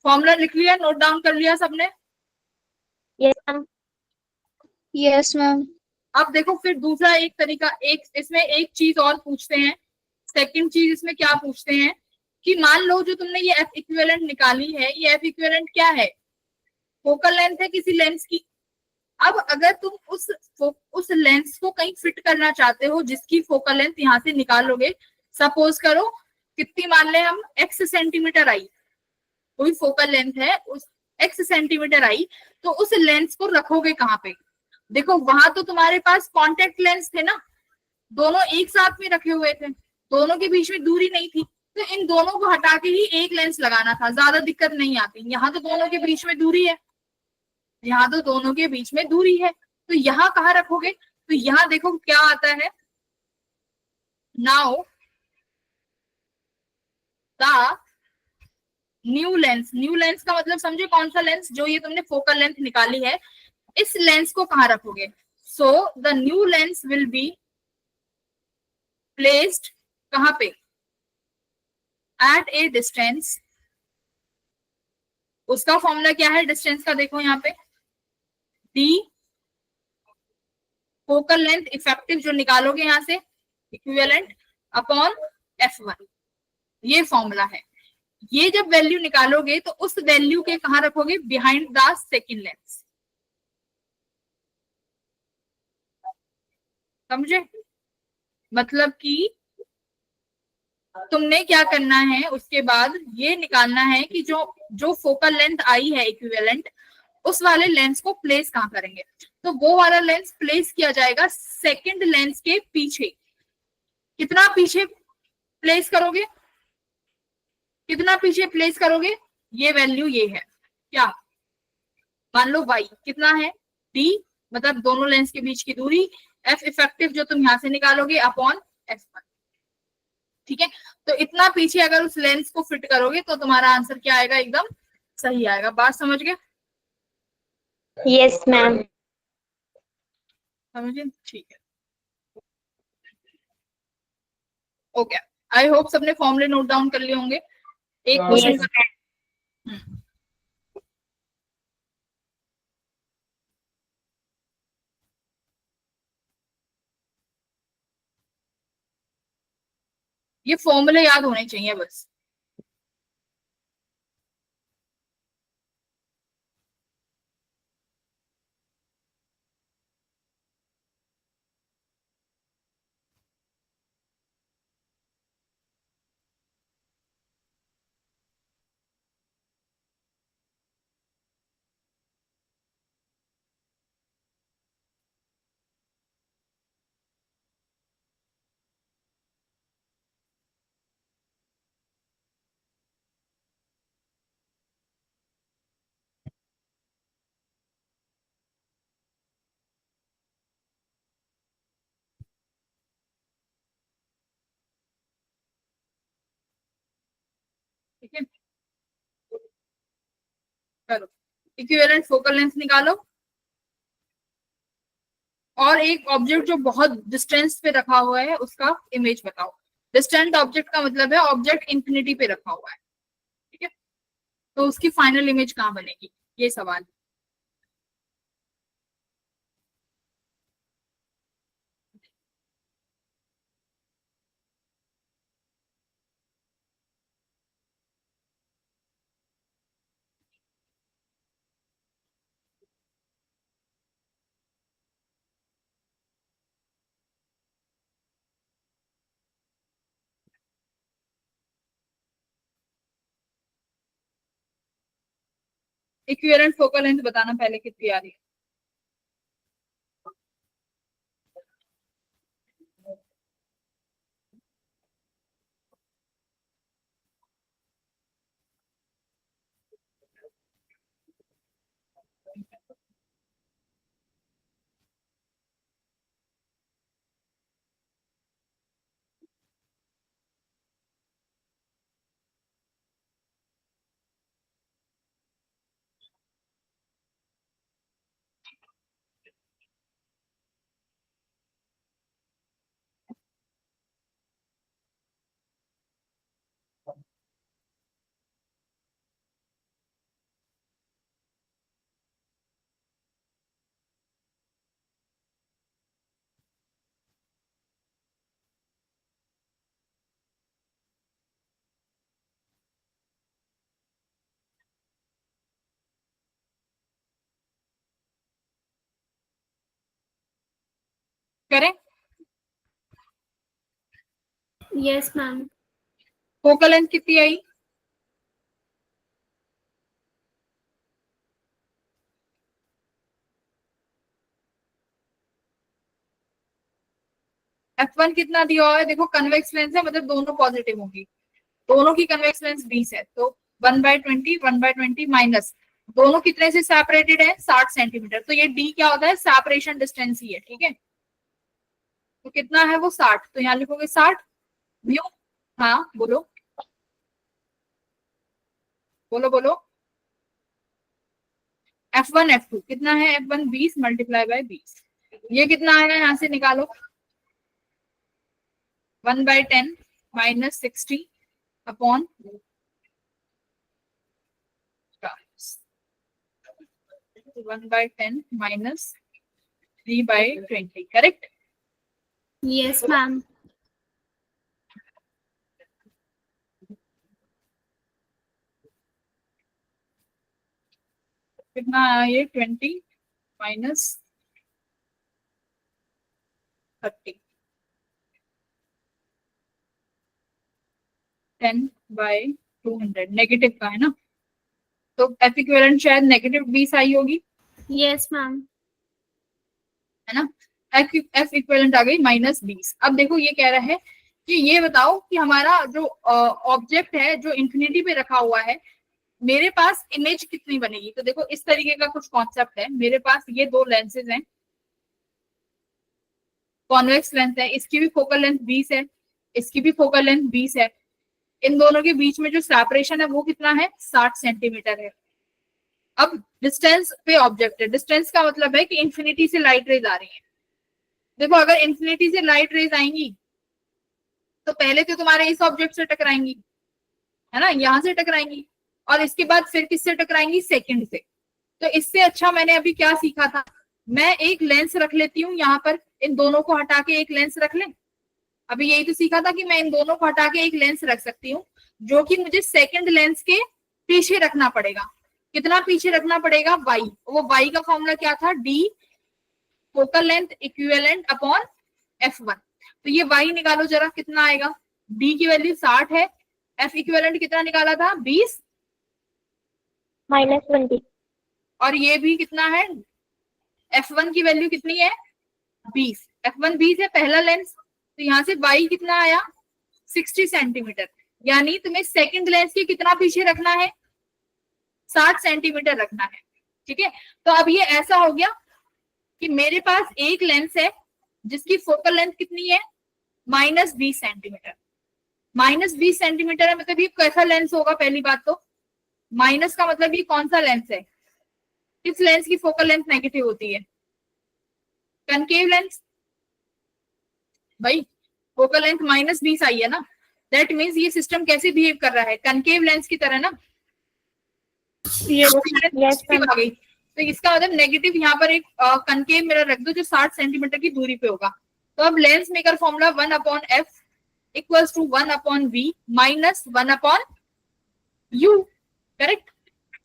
[SPEAKER 1] फॉर्मूला लिख लिया, नोट डाउन कर लिया सबने।
[SPEAKER 3] Yes, ma'am.
[SPEAKER 2] Yes, ma'am.
[SPEAKER 1] अब देखो फिर दूसरा एक तरीका, एक इसमें एक चीज और पूछते हैं। सेकंड चीज इसमें क्या पूछते हैं कि मान लो जो तुमने ये एफ इक्विवेलेंट निकाली है, ये एफ इक्विवेलेंट क्या है, फोकल लेंथ है किसी लेंस की। अब अगर तुम उस लेंस को कहीं फिट करना चाहते हो जिसकी फोकल लेंथ यहाँ से निकालोगे, सपोज करो कितनी मान ले हम, x सेंटीमीटर आई, कोई फोकल लेंथ है उस x सेंटीमीटर आई, तो उस लेंस को रखोगे कहाँ पे। देखो वहां तो तुम्हारे पास कॉन्टेक्ट लेंस थे ना, दोनों एक साथ में रखे हुए थे, दोनों के बीच में दूरी नहीं थी, तो इन दोनों को हटा के ही एक लेंस लगाना था, ज्यादा दिक्कत नहीं आती। यहाँ तो दोनों के बीच में दूरी है, यहाँ तो दोनों के बीच में दूरी है, तो यहाँ कहाँ रखोगे, तो यहाँ देखो क्या आता है, नाउ द न्यू लेंस का मतलब समझे कौन सा लेंस, जो ये तुमने फोकल लेंथ निकाली है, इस लेंस को कहाँ रखोगे। So the new lens will be placed कहाँ पे, एट ए डिस्टेंस। उसका फॉर्मूला क्या है डिस्टेंस का, देखो यहाँ पे डी फोकल लेंथ इफेक्टिव जो निकालोगे यहां से इक्विवेलेंट अपॉन F1, ये फॉर्मूला है। ये जब वैल्यू निकालोगे तो उस वैल्यू के कहां रखोगे, बिहाइंड द सेकेंड लेंस। समझे, मतलब कि तुमने क्या करना है, उसके बाद ये निकालना है कि जो जो फोकल लेंथ आई है इक्विवेलेंट, उस वाले लेंस को प्लेस कहां करेंगे। तो वो वाला लेंस प्लेस किया जाएगा सेकंड लेंस के पीछे। कितना पीछे प्लेस करोगे, कितना पीछे प्लेस करोगे, ये वैल्यू ये है क्या, मान लो y कितना है d, मतलब दोनों लेंस के बीच की दूरी, f इफेक्टिव जो तुम यहां से निकालोगे अपॉन f1। ठीक है, तो इतना पीछे अगर उस लेंस को फिट करोगे तो तुम्हारा आंसर क्या आएगा, एकदम सही आएगा। बात समझ गए,
[SPEAKER 3] Yes, ma'am.
[SPEAKER 1] समझे, ठीक है, ओके। आई होप सबने फॉर्मूले नोट डाउन कर लिए होंगे। एक क्वेश्चन
[SPEAKER 3] Yes.
[SPEAKER 1] ये फॉर्मूले याद होने चाहिए बस। ठीक है, चलो इक्विवेलेंट फोकल लेंथ निकालो, और एक ऑब्जेक्ट जो बहुत डिस्टेंस पे रखा हुआ है उसका इमेज बताओ। डिस्टेंट ऑब्जेक्ट का मतलब है ऑब्जेक्ट इंफिनिटी पे रखा हुआ है, ठीक है, तो उसकी फाइनल इमेज कहाँ बनेगी, ये सवाल। इक्विवेलेंट फोकल लेंथ बताना पहले कितनी आ रही है। करें,
[SPEAKER 2] Yes, ma'am.
[SPEAKER 1] फोकल लेंथ कितनी आई, F1 कितना दिया हुआ है, देखो कन्वेक्स लेंस है मतलब दोनों पॉजिटिव होंगी, दोनों की कन्वेक्स लेंस 20 है, तो 1/20 1/20 माइनस, दोनों कितने से सेपरेटेड है, 60 सेंटीमीटर, तो ये d क्या होता है, सेपरेशन डिस्टेंस ही है, ठीक है, तो कितना है वो 60, तो यहाँ लिखोगे 60 म्यू। हाँ बोलो, बोलो बोलो। F1 F2 कितना है? F1 20 मल्टीप्लाई बाय 20, ये कितना आया यहाँ से निकालो। 1/10 minus 60 upon 1/10 minus 3/20, correct?
[SPEAKER 2] Yes, ma'am.
[SPEAKER 1] कितना आया ये? 20 माइनस 30, 10/200 नेगेटिव का है ना, तो एफ इक्विवेलेंट शायद नेगेटिव 20 आई होगी,
[SPEAKER 2] Yes, ma'am.
[SPEAKER 1] है ना। एफ इक्विवेलेंट आ गई -20। अब देखो ये कह रहा है कि ये बताओ कि हमारा जो ऑब्जेक्ट है जो इंफिनिटी पे रखा हुआ है, मेरे पास इमेज कितनी बनेगी। तो देखो इस तरीके का कुछ कॉन्सेप्ट है। मेरे पास ये दो लेंसेज हैं, कॉन्वेक्स लेंस है, इसकी भी फोकल लेंथ 20 है, इसकी भी फोकल लेंथ 20 है। इन दोनों के बीच में जो सेपरेशन है वो कितना है? 60 सेंटीमीटर है। अब डिस्टेंस पे ऑब्जेक्ट है, डिस्टेंस का मतलब है कि इंफिनिटी से लाइट रेज आ रही है। देखो अगर इंफिनिटी से लाइट रेज आएंगी तो पहले तो तुम्हारे इस ऑब्जेक्ट से टकराएंगी, है ना, यहां से टकराएंगी, और इसके बाद फिर किससे टकराएंगी? सेकंड से। तो इससे अच्छा मैंने अभी क्या सीखा था, मैं एक लेंस रख लेती हूँ यहाँ पर, इन दोनों को हटा के एक लेंस रख लें। अभी यही तो सीखा था कि मैं इन दोनों को हटा के एक लेंस रख सकती हूँ, जो कि मुझे सेकंड लेंस के पीछे रखना पड़ेगा। कितना पीछे रखना पड़ेगा? y। वो y का फॉर्मूला क्या था? d focal length equivalent upon f1। तो ये y निकालो जरा, कितना आएगा? d की वैल्यू 60 है, f इक्विवेलेंट कितना निकाला था? 20,
[SPEAKER 3] -20।
[SPEAKER 1] और ये भी कितना है? f1 की वैल्यू कितनी है? 20। f1 20 है पहला लेंस, तो यहाँ से y कितना आया? 60 सेंटीमीटर। यानी तुम्हें सेकंड लेंस के कितना पीछे रखना है? 60 सेंटीमीटर रखना है, ठीक है। तो अब ये ऐसा हो गया कि मेरे पास एक लेंस है जिसकी फोकल लेंथ कितनी है? -20 सेंटीमीटर। -20 सेंटीमीटर है, मतलब ये कैसा लेंस होगा? पहली बात तो माइनस का मतलब ये कौन सा लेंस है? किस लेंस की फोकल लेंथ नेगेटिव होती है? Concave lens. भाई फोकल लेंथ -20 आई है ना, दैट मीन्स ये सिस्टम कैसे बिहेव कर रहा है? कनकेव लेंस की तरह ना।
[SPEAKER 3] Yes,
[SPEAKER 1] negative
[SPEAKER 3] ma'am.
[SPEAKER 1] आ गई, तो इसका मतलब नेगेटिव यहाँ पर एक कनकेव मिरर रख दो जो 60 सेंटीमीटर की दूरी पे होगा। तो अब lens maker formula 1/f equals to 1/v minus 1/u, correct.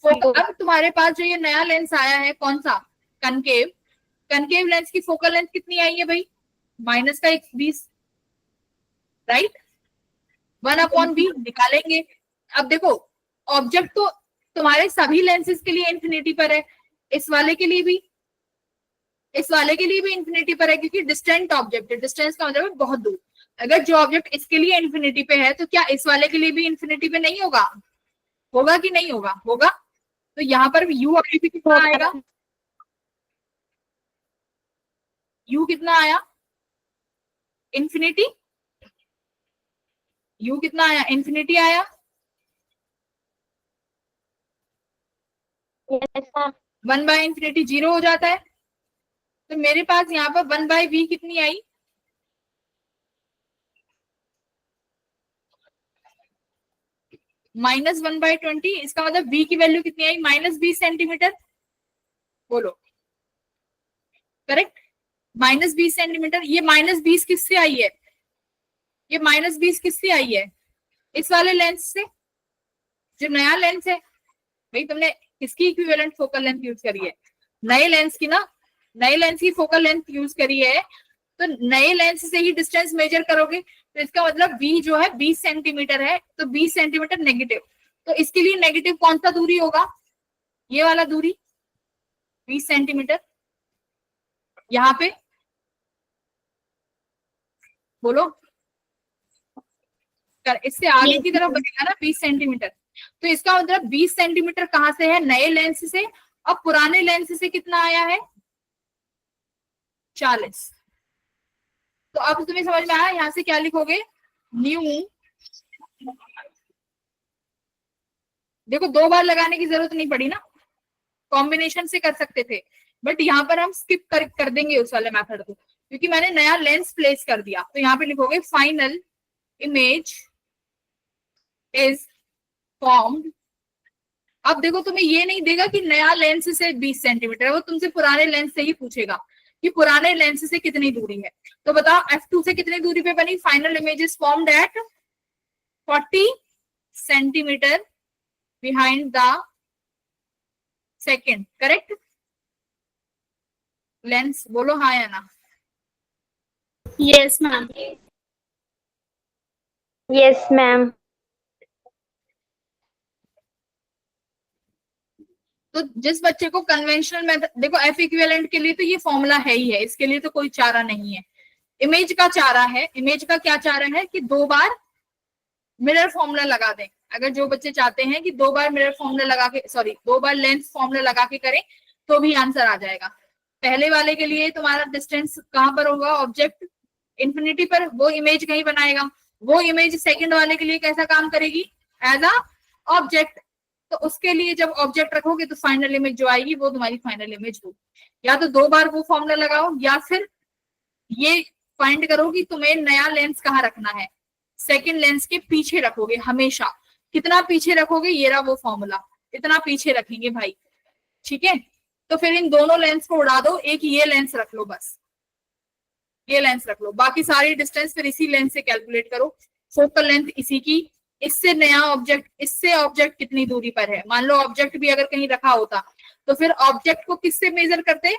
[SPEAKER 1] अब तुम्हारे पास जो ये नया लेंस आया है, कौन सा? कनकेव। कनकेव लेंस की फोकल लेंथ कितनी आई है भाई? -20, राइट। 1/v निकालेंगे। अब देखो ऑब्जेक्ट तो तुम्हारे सभी लेंसेज के लिए इंफिनिटी पर है, इस वाले के लिए भी, इस वाले के लिए भी इंफिनिटी पर है, क्योंकि डिस्टेंट ऑब्जेक्ट है। डिस्टेंस का मतलब है बहुत दूर। अगर जो ऑब्जेक्ट इसके लिए इंफिनिटी पे है, तो क्या इस वाले के लिए भी इंफिनिटी पे नहीं होगा? होगा कि नहीं होगा? होगा। तो यहाँ पर यू अभी भी कितना आएगा? यू कितना आया? इंफिनिटी। यू कितना आया? इंफिनिटी आया।
[SPEAKER 3] Yes, ma'am.
[SPEAKER 1] 1/इंफिनिटी 0 हो जाता है। तो मेरे पास यहाँ पर 1/v कितनी आई? -1/20। इसका मतलब v की वैल्यू कितनी आई? -20 सेंटीमीटर। बोलो, करेक्ट। -20 सेंटीमीटर। ये -20 किससे आई है? ये -20 किससे आई है? इस वाले लेंस से, जो नया लेंस है। भाई तुमने किसकी इक्विवेलेंट फोकल लेंथ यूज करी है? नए लेंस की ना। नए लेंस की फोकल लेंथ यूज करी है, तो नए लेंस से ही डिस्टेंस मेजर करोगे। तो इसका मतलब v जो है 20 सेंटीमीटर है, तो 20 सेंटीमीटर नेगेटिव। तो इसके लिए नेगेटिव कौन सा दूरी होगा? ये वाला दूरी 20 सेंटीमीटर। यहाँ पे बोलो, इससे आगे की तरफ बनेगा ना 20 सेंटीमीटर। तो इसका मतलब 20 सेंटीमीटर कहाँ से है? नए लेंस से। अब पुराने लेंस से कितना आया है? 40। तो अब तुम्हें समझ में आया, यहाँ से क्या लिखोगे? न्यू देखो 2 बार लगाने की जरूरत नहीं पड़ी ना, कॉम्बिनेशन से कर सकते थे, बट यहाँ पर हम स्किप कर देंगे उस वाले मेथड को, क्योंकि मैंने नया लेंस प्लेस कर दिया। तो यहाँ पे लिखोगे फाइनल इमेज इज फॉर्म्ड। अब देखो तुम्हें ये नहीं देगा कि नया लेंस से 20 सेंटीमीटर, वो तुमसे पुराने लेंस से ही पूछेगा कि पुराने लेंस से कितनी दूरी है। तो बताओ F2 से कितनी दूरी पे बनी, final image is formed at 40 centimetre behind the second, correct? Lens बोलो हाँ या ना।
[SPEAKER 2] Yes, ma'am.
[SPEAKER 7] Yes, ma'am.
[SPEAKER 1] तो जिस बच्चे को कन्वेंशनल मेथड, देखो एफ इक्विवेलेंट के लिए तो ये फॉर्मूला है ही है, इसके लिए तो कोई चारा नहीं है। इमेज का चारा है, इमेज का क्या चारा है कि 2 बार मिरर फॉर्मूला लगा दें। अगर जो बच्चे चाहते हैं कि 2 बार मिरर फॉर्मूला लगा के, सॉरी 2 बार लेंस फॉर्मूला लगा के करें, तो भी आंसर आ जाएगा। पहले वाले के लिए तुम्हारा डिस्टेंस कहां पर होगा, ऑब्जेक्ट इंफिनिटी पर, वो इमेज कहीं बनाएगा। वो इमेज सेकंड वाले के लिए कैसा काम करेगी, एज अ ऑब्जेक्ट। तो उसके लिए जब ऑब्जेक्ट रखोगे तो फाइनल इमेज जो आएगी वो तुम्हारी फाइनल इमेज होगी। या तो 2 बार वो फॉर्मूला लगाओ, या फिर ये फाइंड करो कि तुम्हें नया लेंस कहाँ रखना है। सेकंड लेंस के पीछे रखोगे हमेशा। कितना पीछे रखोगे, ये रहा वो फॉर्मूला, इतना पीछे रखेंगे भाई, ठीक है। तो फिर इन दोनों लेंस को उड़ा दो, एक ये लेंस रख लो, बस ये लेंस रख लो, बाकी सारी डिस्टेंस फिर इसी लेंस से कैलकुलेट करो। फोकल लेंथ इसी की, इससे नया ऑब्जेक्ट, इससे ऑब्जेक्ट कितनी दूरी पर है। मान लो ऑब्जेक्ट भी अगर कहीं रखा होता तो फिर ऑब्जेक्ट को किससे मेजर करते,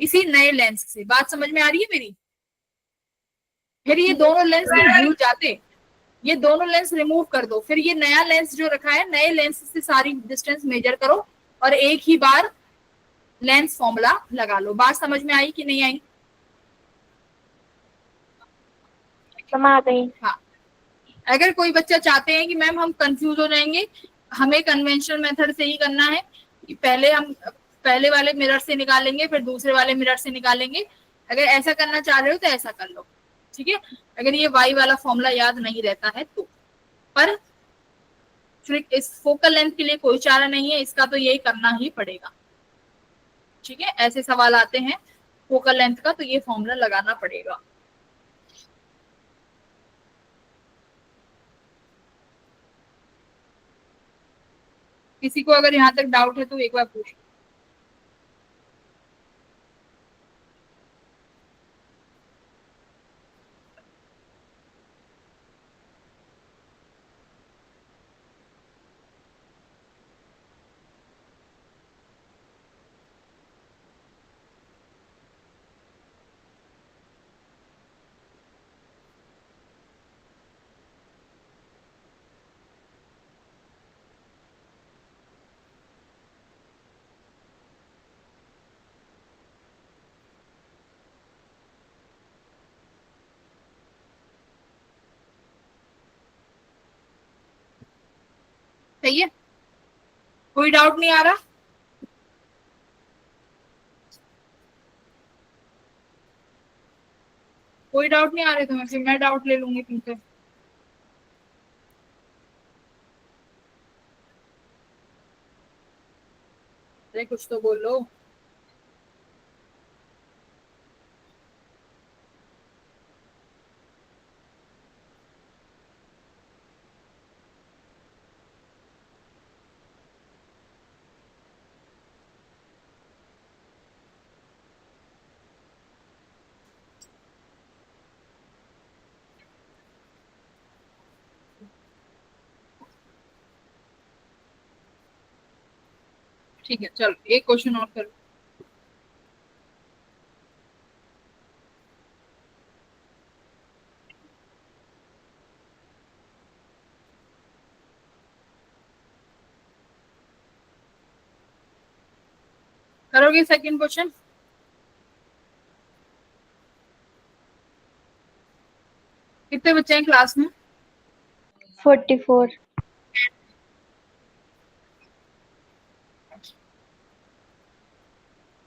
[SPEAKER 1] इसी नए लेंस से। बात समझ में आ रही है मेरी? फिर ये दोनों लेंस भूल जाते, ये दोनों लेंस रिमूव कर दो, फिर ये नया लेंस जो रखा है, नए लेंस से सारी डिस्टेंस मेजर करो और एक ही बार लेंस फॉर्मूला लगा लो। बात समझ में आई कि नहीं आई?
[SPEAKER 7] समझ गई।
[SPEAKER 1] हाँ। अगर कोई बच्चा चाहते हैं कि मैम हम कंफ्यूज हो जाएंगे, हमें कन्वेंशनल मेथड से ही करना है कि पहले हम पहले वाले मिरर से निकालेंगे फिर दूसरे वाले मिरर से निकालेंगे, अगर ऐसा करना चाह रहे हो तो ऐसा कर लो, ठीक है। अगर ये वाई वाला फॉर्मूला याद नहीं रहता है तो, पर फिर इस फोकल लेंथ के लिए कोई चारा नहीं है, इसका तो यही करना ही पड़ेगा, ठीक है। ऐसे सवाल आते हैं फोकल लेंथ का तो ये फॉर्मूला लगाना पड़ेगा। किसी को अगर यहाँ तक डाउट है तो एक बार पूछ। सही है, कोई डाउट नहीं आ रहा? कोई डाउट नहीं आ रहे तुम्हें, फिर मैं डाउट ले लूंगी तुमसे। अरे कुछ तो बोलो। ठीक है चलो एक क्वेश्चन और करो। करोगे सेकंड क्वेश्चन? कितने बच्चे हैं क्लास में?
[SPEAKER 7] 44.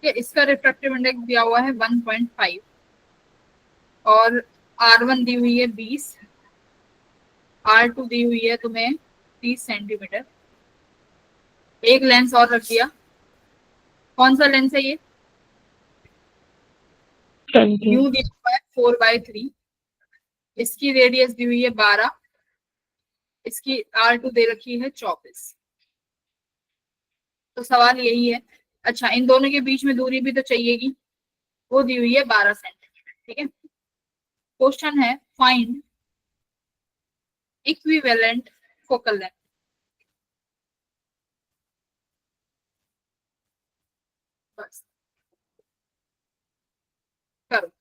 [SPEAKER 1] इसका रिफ्रैक्टिव इंडेक्स दिया हुआ है 1.5 और R1 दी हुई है 20, R2 दी हुई है तुम्हें 30 सेंटीमीटर, एक लेंस और रख दिया। कौन सा लेंस है ये?
[SPEAKER 7] 20.
[SPEAKER 1] यू दिया हुआ है 4/3, इसकी रेडियस दी हुई है 12, इसकी R2 दे रखी है 24। तो सवाल यही है। अच्छा, इन दोनों के बीच में दूरी भी तो चाहिएगी, वो दी हुई है 12 सेंटीमीटर। ठीक है, क्वेश्चन है फाइंड इक्विवेलेंट फोकल लेंथ। बस करो।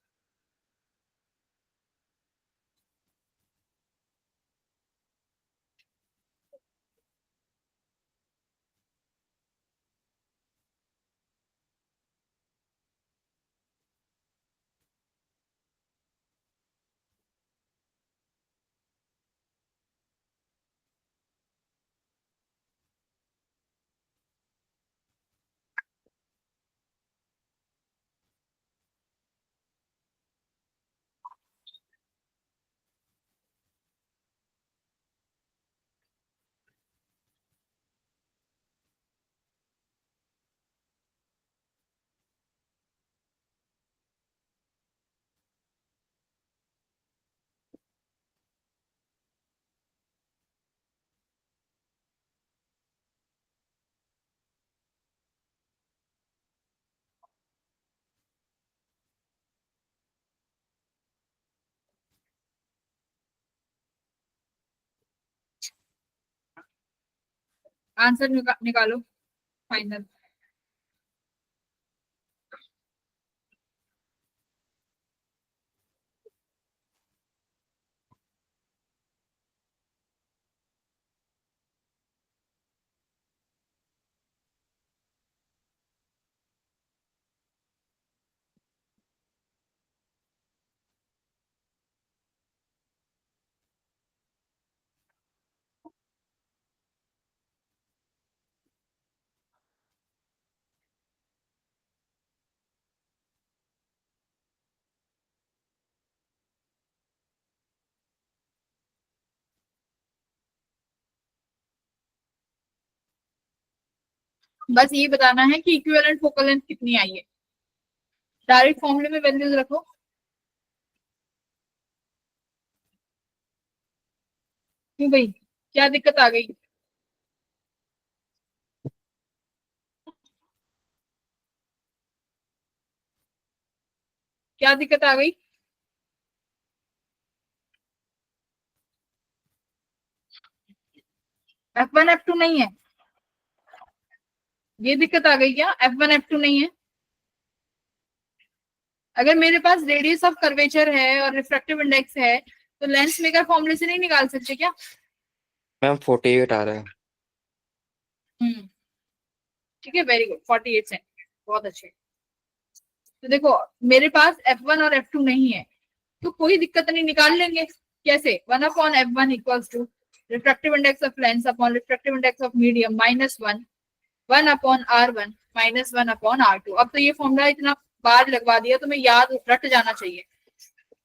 [SPEAKER 1] आंसर निकालो फाइनल। बस ये बताना है कि इक्विवेलेंट फोकल लेंथ कितनी आई है। डायरेक्ट फॉर्मूले में वैल्यूज रखो। क्यों भाई, क्या दिक्कत आ गई? क्या दिक्कत आ गई? F1 F2 नहीं है, ये दिक्कत आ गई क्या? F1 F2 नहीं है। अगर मेरे पास रेडियस ऑफ कर्वेचर है और रिफ्रैक्टिव इंडेक्स है तो लेंस मेकर फॉर्मूले से नहीं निकाल सकते क्या?
[SPEAKER 5] मैम 48 आ रहा है।
[SPEAKER 1] ठीक है, वेरी गुड, 48 सेंटीमीटर, बहुत अच्छे। तो देखो, मेरे पास F1 और F2 नहीं है तो कोई दिक्कत नहीं, निकाल लेंगे। कैसे? 1/F1 equals to refractive index of lens upon refractive index of medium minus 1/R1 minus 1/R2। अब तो ये फॉर्मूला इतना बार लगवा दिया तो मैं याद रट जाना चाहिए।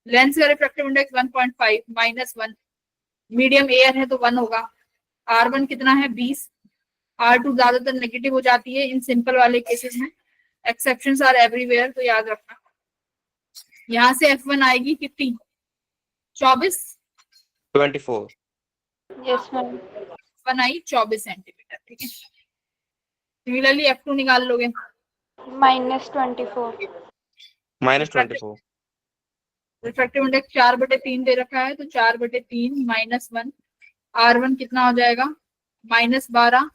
[SPEAKER 1] लेंस का refractive index 1.5 minus 1, medium air है तो 1 होगा। R1 कितना है? 20। R2 ज्यादातर नेगेटिव हो जाती है इन सिंपल वाले केसेस में, एक्सेप्शंस आर एवरीवेयर, तो याद रखना। यहाँ से F1 आएगी कितनी? 24।
[SPEAKER 5] 24।
[SPEAKER 7] Yes, ma'am.
[SPEAKER 1] F1 आई 24 सेंटीमीटर। ठीक है, सिमिलरली F2 निकाल लोगे।
[SPEAKER 7] -24.
[SPEAKER 5] -24।
[SPEAKER 1] रिफ्रैक्टिव इंडेक्स 4/3 दे रखा है तो 4/3 माइनस 1। R1 कितना हो जाएगा? -12,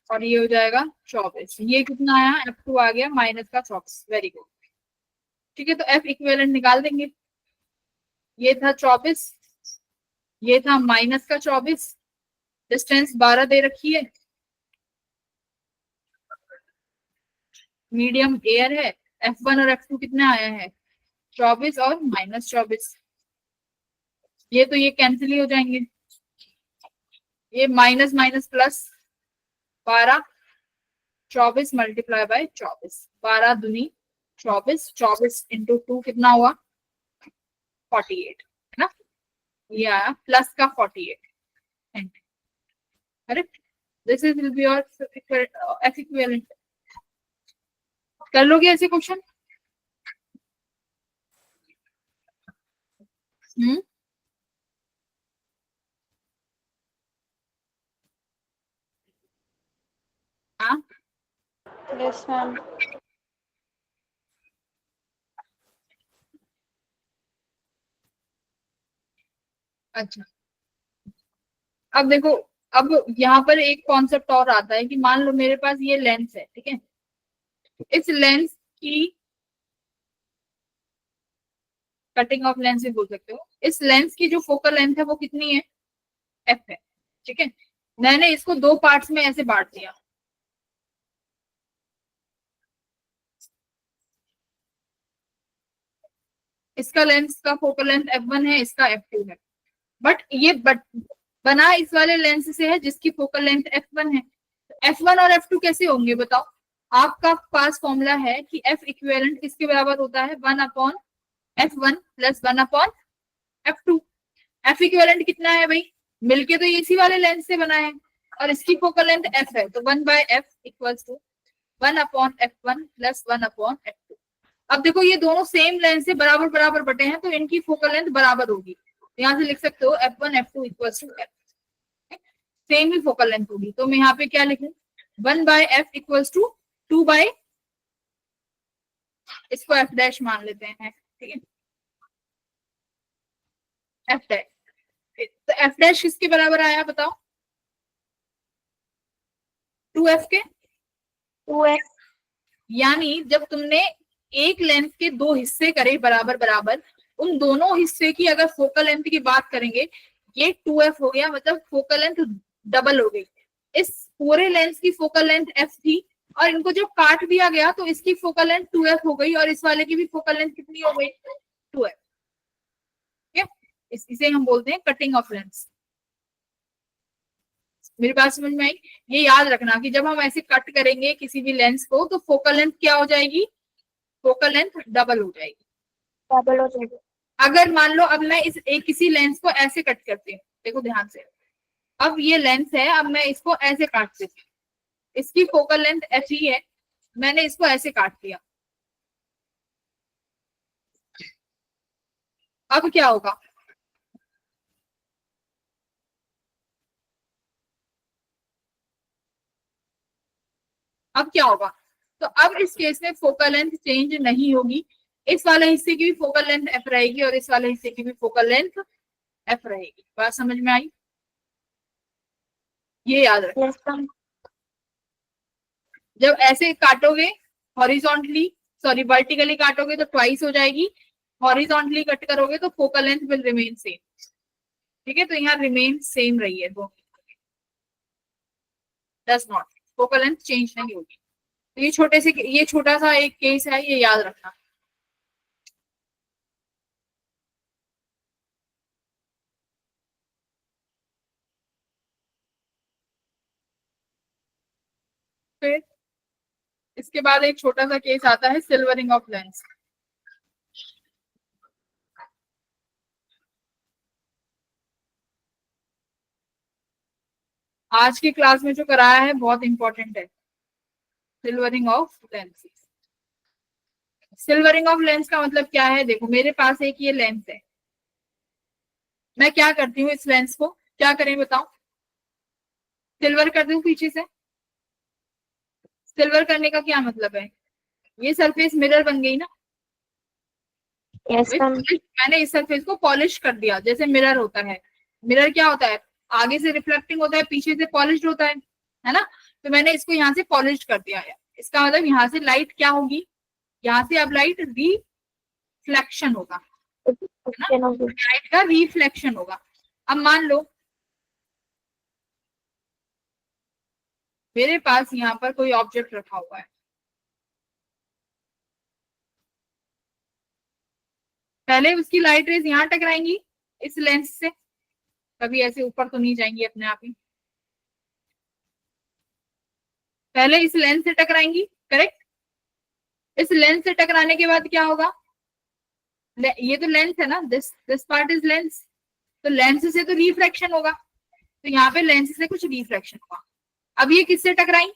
[SPEAKER 1] और ये हो जाएगा 24। ये कितना आया? F2 आ गया माइनस का 24। Very good. ठीक है, तो F इक्विवेलेंट निकाल देंगे। ये था 24, ये था माइनस का 24, डिस्टेंस 12 दे रखी है, मीडियम एयर है। F1 और F2 कितना आया है? 24 और -24। ये तो ये कैंसिल ही हो जाएंगे। ये minus minus plus 12, 24 multiply by 24, 12 दूनी 24, 24 इंटू 2 कितना हुआ? 48, है ना? ये आया प्लस का 48, correct. This is will be your F equivalent. कर लोगे ऐसे क्वेश्चन? हाँ
[SPEAKER 7] Yes, ma'am.
[SPEAKER 1] अच्छा, अब देखो, अब यहाँ पर एक कॉन्सेप्ट और आता है कि मान लो मेरे पास ये लेंस है, ठीक है, इस लेंस की कटिंग ऑफ लेंस भी बोल सकते हो, इस लेंस की जो फोकल लेंथ है वो कितनी है? एफ है, ठीक है। मैंने इसको दो पार्ट्स में ऐसे बांट दिया, इसका लेंस का फोकल लेंथ f1 है, इसका f2 है, बट बना इस वाले लेंस से है जिसकी फोकल लेंथ f1 है। f1 और f2 कैसे होंगे बताओ? आपका पास फॉर्मूला है कि f इक्विवेलेंट किसके बराबर होता है? 1/f1 plus 1/f2। f equivalent कितना है भाई? मिलके तो ये इसी वाले लेंस से बना है और इसकी फोकल लेंथ f है, तो 1/f equals to 1/f1 plus 1/f2। अब देखो ये दोनों सेम लेंस से बराबर बराबर बटे हैं तो इनकी फोकल लेंथ बराबर होगी, यहाँ से लिख सकते हो f1 f2 equals to f, same ही फोकल लेंथ होगी। तो मैं यहाँ पे क्या लिखूं? 1/f इक्वल्स टू 2/, इसको f डैश मान लेते हैं, ठीक है, f डैश। तो f डैश किसके बराबर आया बताओ? 2f के।
[SPEAKER 7] 2f.
[SPEAKER 1] यानी जब तुमने एक लेंथ के दो हिस्से करे बराबर बराबर, उन दोनों हिस्से की अगर फोकल लेंथ की बात करेंगे, ये 2f हो गया, मतलब फोकल लेंथ डबल हो गई। इस पूरे लेंस की फोकल लेंथ f थी और इनको जब काट दिया गया तो इसकी फोकल लेंथ 2f हो गई और इस वाले की भी फोकल लेंथ कितनी हो गई? 2f। ठीक है, इसे हम बोलते हैं कटिंग ऑफ लेंस। मेरी बात समझ में आई? ये याद रखना कि जब हम ऐसे कट करेंगे किसी भी लेंस को तो फोकल लेंथ क्या हो जाएगी? फोकल लेंथ डबल हो जाएगी।
[SPEAKER 7] डबल हो जाएगी।
[SPEAKER 1] अगर मान लो अब मैं इस एक किसी लेंस को ऐसे कट करती हूँ, देखो ध्यान से, अब ये लेंस है, अब मैं इसको ऐसे काट देती हूँ, इसकी फोकल लेंथ एफ ही है, मैंने इसको ऐसे काट दिया, अब क्या होगा? अब क्या होगा? तो अब इस केस में फोकल लेंथ चेंज नहीं होगी, इस वाले हिस्से की भी फोकल लेंथ एफ रहेगी और इस वाले हिस्से की भी फोकल लेंथ एफ रहेगी। बात समझ में आई? ये याद रखना।
[SPEAKER 7] Yes, ma'am.
[SPEAKER 1] जब ऐसे काटोगे हॉरिजॉन्टली, सॉरी वर्टिकली काटोगे तो ट्वाइस हो जाएगी, हॉरिजॉन्टली कट करोगे तो focal length will remain same. ठीक है, तो यहाँ रिमेन सेम रही है, वो does not, focal length change नहीं होगी। तो ये छोटा सा एक केस है, ये याद रखना। फिर इसके बाद एक छोटा सा केस आता है सिल्वरिंग ऑफ लेंस। आज की क्लास में जो कराया है बहुत इंपॉर्टेंट है, silvering of lens. Silvering of lens का मतलब क्या है? देखो मेरे पास एक ये लेंस है, मैं क्या करती हूँ, इस लेंस को क्या करें बताओ? सिल्वर कर दूं पीछे से। सिल्वर करने का क्या मतलब है? ये सरफेस मिरर बन गई ना।
[SPEAKER 7] Yes, ma'am.
[SPEAKER 1] मैंने इस सरफेस को पॉलिश कर दिया, जैसे मिरर होता है। मिरर क्या होता है? आगे से रिफ्लेक्टिंग होता है, पीछे से पॉलिश होता है ना। तो मैंने इसको यहाँ से पॉलिश कर दिया है, इसका मतलब यहाँ से लाइट क्या होगी? यहाँ से अब लाइट रिफ्लेक्शन होगा, है ना, लाइट का रिफ्लेक्शन होगा। अब मान लो मेरे पास यहाँ पर कोई ऑब्जेक्ट रखा हुआ है, पहले उसकी लाइट रेज यहाँ टकराएंगी इस लेंस से, कभी ऐसे ऊपर तो नहीं जाएंगी अपने आप ही, पहले इस लेंस से टकराएंगी, करेक्ट। इस लेंस से टकराने के बाद क्या होगा? ये तो लेंस है ना, दिस पार्ट इज लेंस, तो लेंस से तो रिफ्रैक्शन होगा, तो यहाँ पे लेंस से कुछ रिफ्रैक्शन होगा। अब ये किससे टकराई,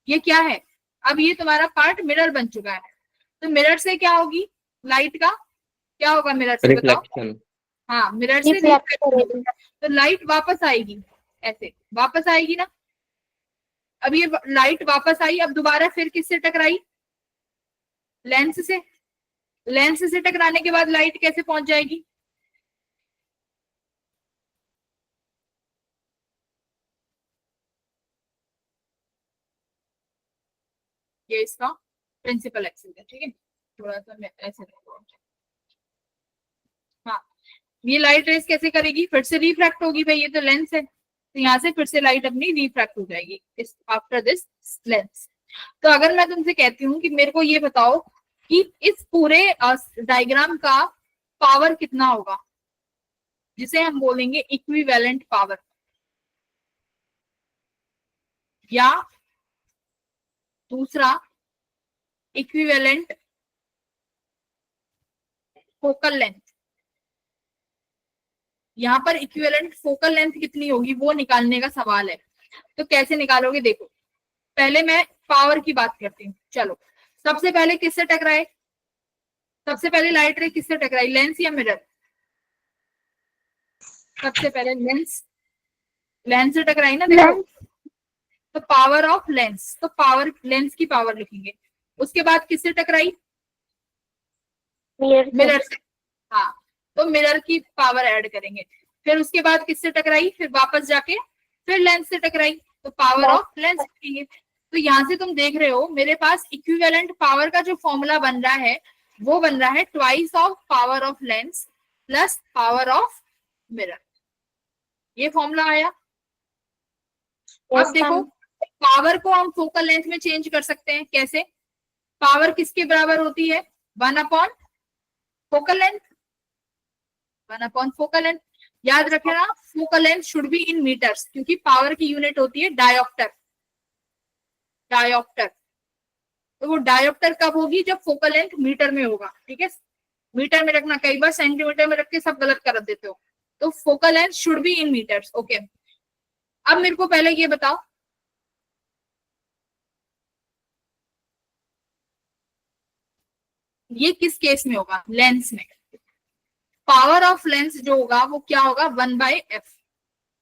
[SPEAKER 1] ये क्या है, अब ये तुम्हारा पार्ट मिरर बन चुका है, तो मिरर से क्या होगी, लाइट का क्या होगा मिरर से, बताओ।
[SPEAKER 5] रिफ्लेक्शन।
[SPEAKER 1] हाँ, मिरर से
[SPEAKER 7] रिफ्लेक्ट
[SPEAKER 1] रिफ्लेक्ट
[SPEAKER 7] करेगी।
[SPEAKER 1] होगा, तो लाइट वापस आएगी, ऐसे वापस आएगी ना। अब ये लाइट वापस आई, अब दोबारा फिर किससे टकराई, लेंस से। लेंस से टकराने के बाद लाइट कैसे पहुंच जाएगी, ये इसका प्रिंसिपल एक्सिस है, ठीक है। थोड़ा सा मैं ऐसे हाँ, ये लाइट रेस कैसे करेगी, फिर से रिफ्रैक्ट होगी भाई, ये तो लेंस है, तो यहाँ से फिर से लाइट अपनी रिफ्रैक्ट हो जाएगी इस आफ्टर दिस लेंस। तो अगर मैं तुमसे कहती हूँ कि मेरे को ये बताओ कि इस पूरे डायग्राम का पावर कितना होगा, जिसे हम बोलेंगे इक्विवेलेंट पावर, या दूसरा इक्विवेलेंट फोकल लेंथ। यहाँ पर इक्विवेलेंट फोकल लेंथ कितनी होगी वो निकालने का सवाल है। तो कैसे निकालोगे, देखो पहले मैं पावर की बात करती हूँ। चलो, सबसे पहले किससे टकराए, सबसे पहले लाइट रे किससे टकराई, लेंस या मिरर, सबसे पहले लेंस, लेंस से टकराई ना, देखो। तो पावर ऑफ लेंस, तो पावर लेंस की पावर लिखेंगे। उसके बाद किससे टकराई, मिरर से, हाँ, तो मिरर की पावर ऐड करेंगे। फिर उसके बाद किससे टकराई, फिर वापस जाके फिर लेंस से टकराई, तो पावर ऑफ लेंस लिखेंगे। तो यहाँ से तुम देख रहे हो मेरे पास इक्विवेलेंट पावर का जो फॉर्मूला बन रहा है वो बन रहा है twice of power of lens plus power of mirror, ये फॉर्मूला आया। अब देखो, पावर को हम फोकल लेंथ में चेंज कर सकते हैं, कैसे, पावर किसके बराबर होती है, 1 upon focal length, 1 upon focal length. याद रखना focal length should be in metres, क्योंकि पावर की यूनिट होती है डायोप्टर, डायोप्टर। तो वो डायोप्टर कब होगी, जब फोकल लेंथ मीटर में होगा, ठीक है। मीटर में रखना, कई बार सेंटीमीटर में रख के सब गलत कर देते हो, तो focal length should be in metres, okay. अब मेरे को पहले ये बताओ, ये किस केस में होगा, लेंस में। पावर ऑफ लेंस जो होगा वो क्या होगा, 1/f।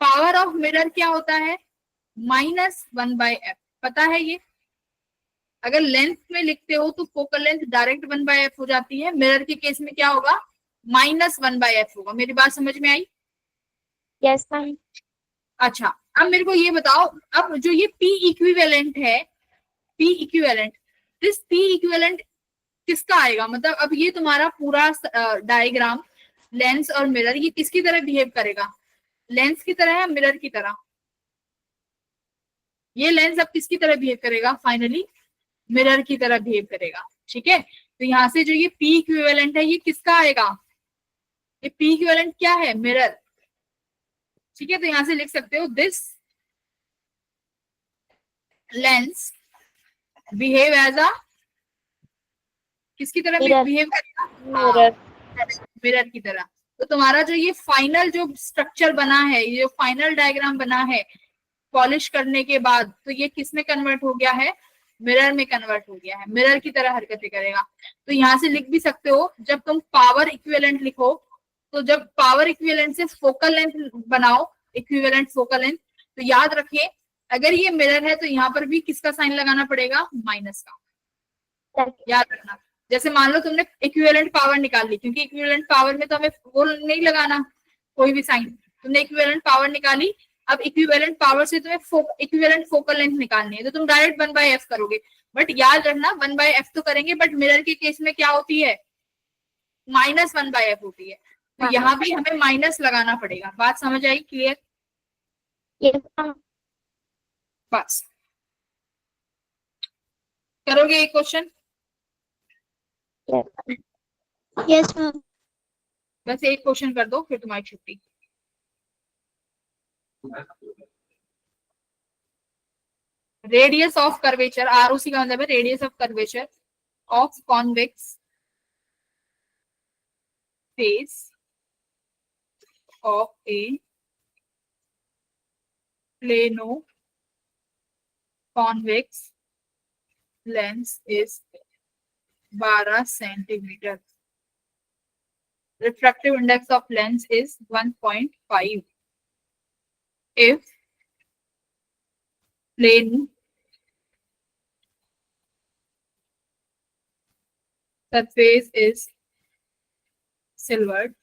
[SPEAKER 1] पावर ऑफ मिरर क्या होता है, -1/f, पता है ये। अगर लेंथ में लिखते हो तो फोकल लेंथ डायरेक्ट 1/f हो जाती है, मिरर के केस में क्या होगा, -1/f होगा। मेरी बात समझ में आई,
[SPEAKER 7] यस मैम।
[SPEAKER 1] अच्छा। अब मेरे को ये बताओ, अब जो ये P इक्विवेलेंट है, P equivalent, this P equivalent किसका आएगा, मतलब अब ये तुम्हारा पूरा डायग्राम लेंस और मिरर ये किसकी तरह बिहेव करेगा, लेंस की तरह या मिरर की तरह, ये लेंस अब किसकी तरह बिहेव करेगा, फाइनली मिरर की तरह बिहेव करेगा, ठीक है। तो यहाँ से जो ये P इक्विवेलेंट है ये किसका आएगा, ये P इक्विवेलेंट क्या है, मिरर, ठीक है। तो यहाँ से लिख सकते हो this lens behave as a, किसकी तरह बिहेव करेगा,
[SPEAKER 7] मिरर।
[SPEAKER 1] मिरर की तरह। तो तुम्हारा जो ये फाइनल जो स्ट्रक्चर बना है, ये जो फाइनल डायग्राम बना है पॉलिश करने के बाद, तो ये किस में कन्वर्ट हो गया है, मिरर में कन्वर्ट हो गया है, मिरर की तरह हरकतें करेगा। तो यहाँ से लिख भी सकते हो, जब तुम पावर इक्विवेलेंट लिखो, तो जब पावर इक्विवेलेंट से फोकल लेंथ बनाओ, इक्विवेलेंट फोकल लेंथ, तो याद रखिए अगर ये मिरर है तो यहाँ पर भी किसका साइन लगाना पड़ेगा, माइनस का, याद रखना। जैसे मान लो तुमने इक्विवेलेंट पावर निकाल ली, क्योंकि इक्विवेलेंट पावर में तो हमें वो नहीं लगाना कोई भी साइन, तुमने इक्विवेलेंट पावर निकाली। अब इक्विवेलेंट पावर से तुम्हें इक्विवेलेंट फोकल लेंथ निकालनी है, तो तुम डायरेक्ट 1/f करोगे, बट याद रखना 1/f तो करेंगे, बट मिरर के केस में क्या होती है, -1/f होती है। तो यहाँ भी हमें माइनस लगाना पड़ेगा। बात समझ आई, क्लियर,
[SPEAKER 7] यस मैम।
[SPEAKER 1] बस करोगे एक क्वेश्चन,
[SPEAKER 7] यस मैम।
[SPEAKER 1] बस एक क्वेश्चन कर दो फिर तुम्हारी छुट्टी। रेडियस ऑफ कर्वेचर, ROC का मतलब है radius of curvature of convex face of A plano convex lens is 12 centimeter. Refractive index of lens is 1.5. If plane surface is silvered,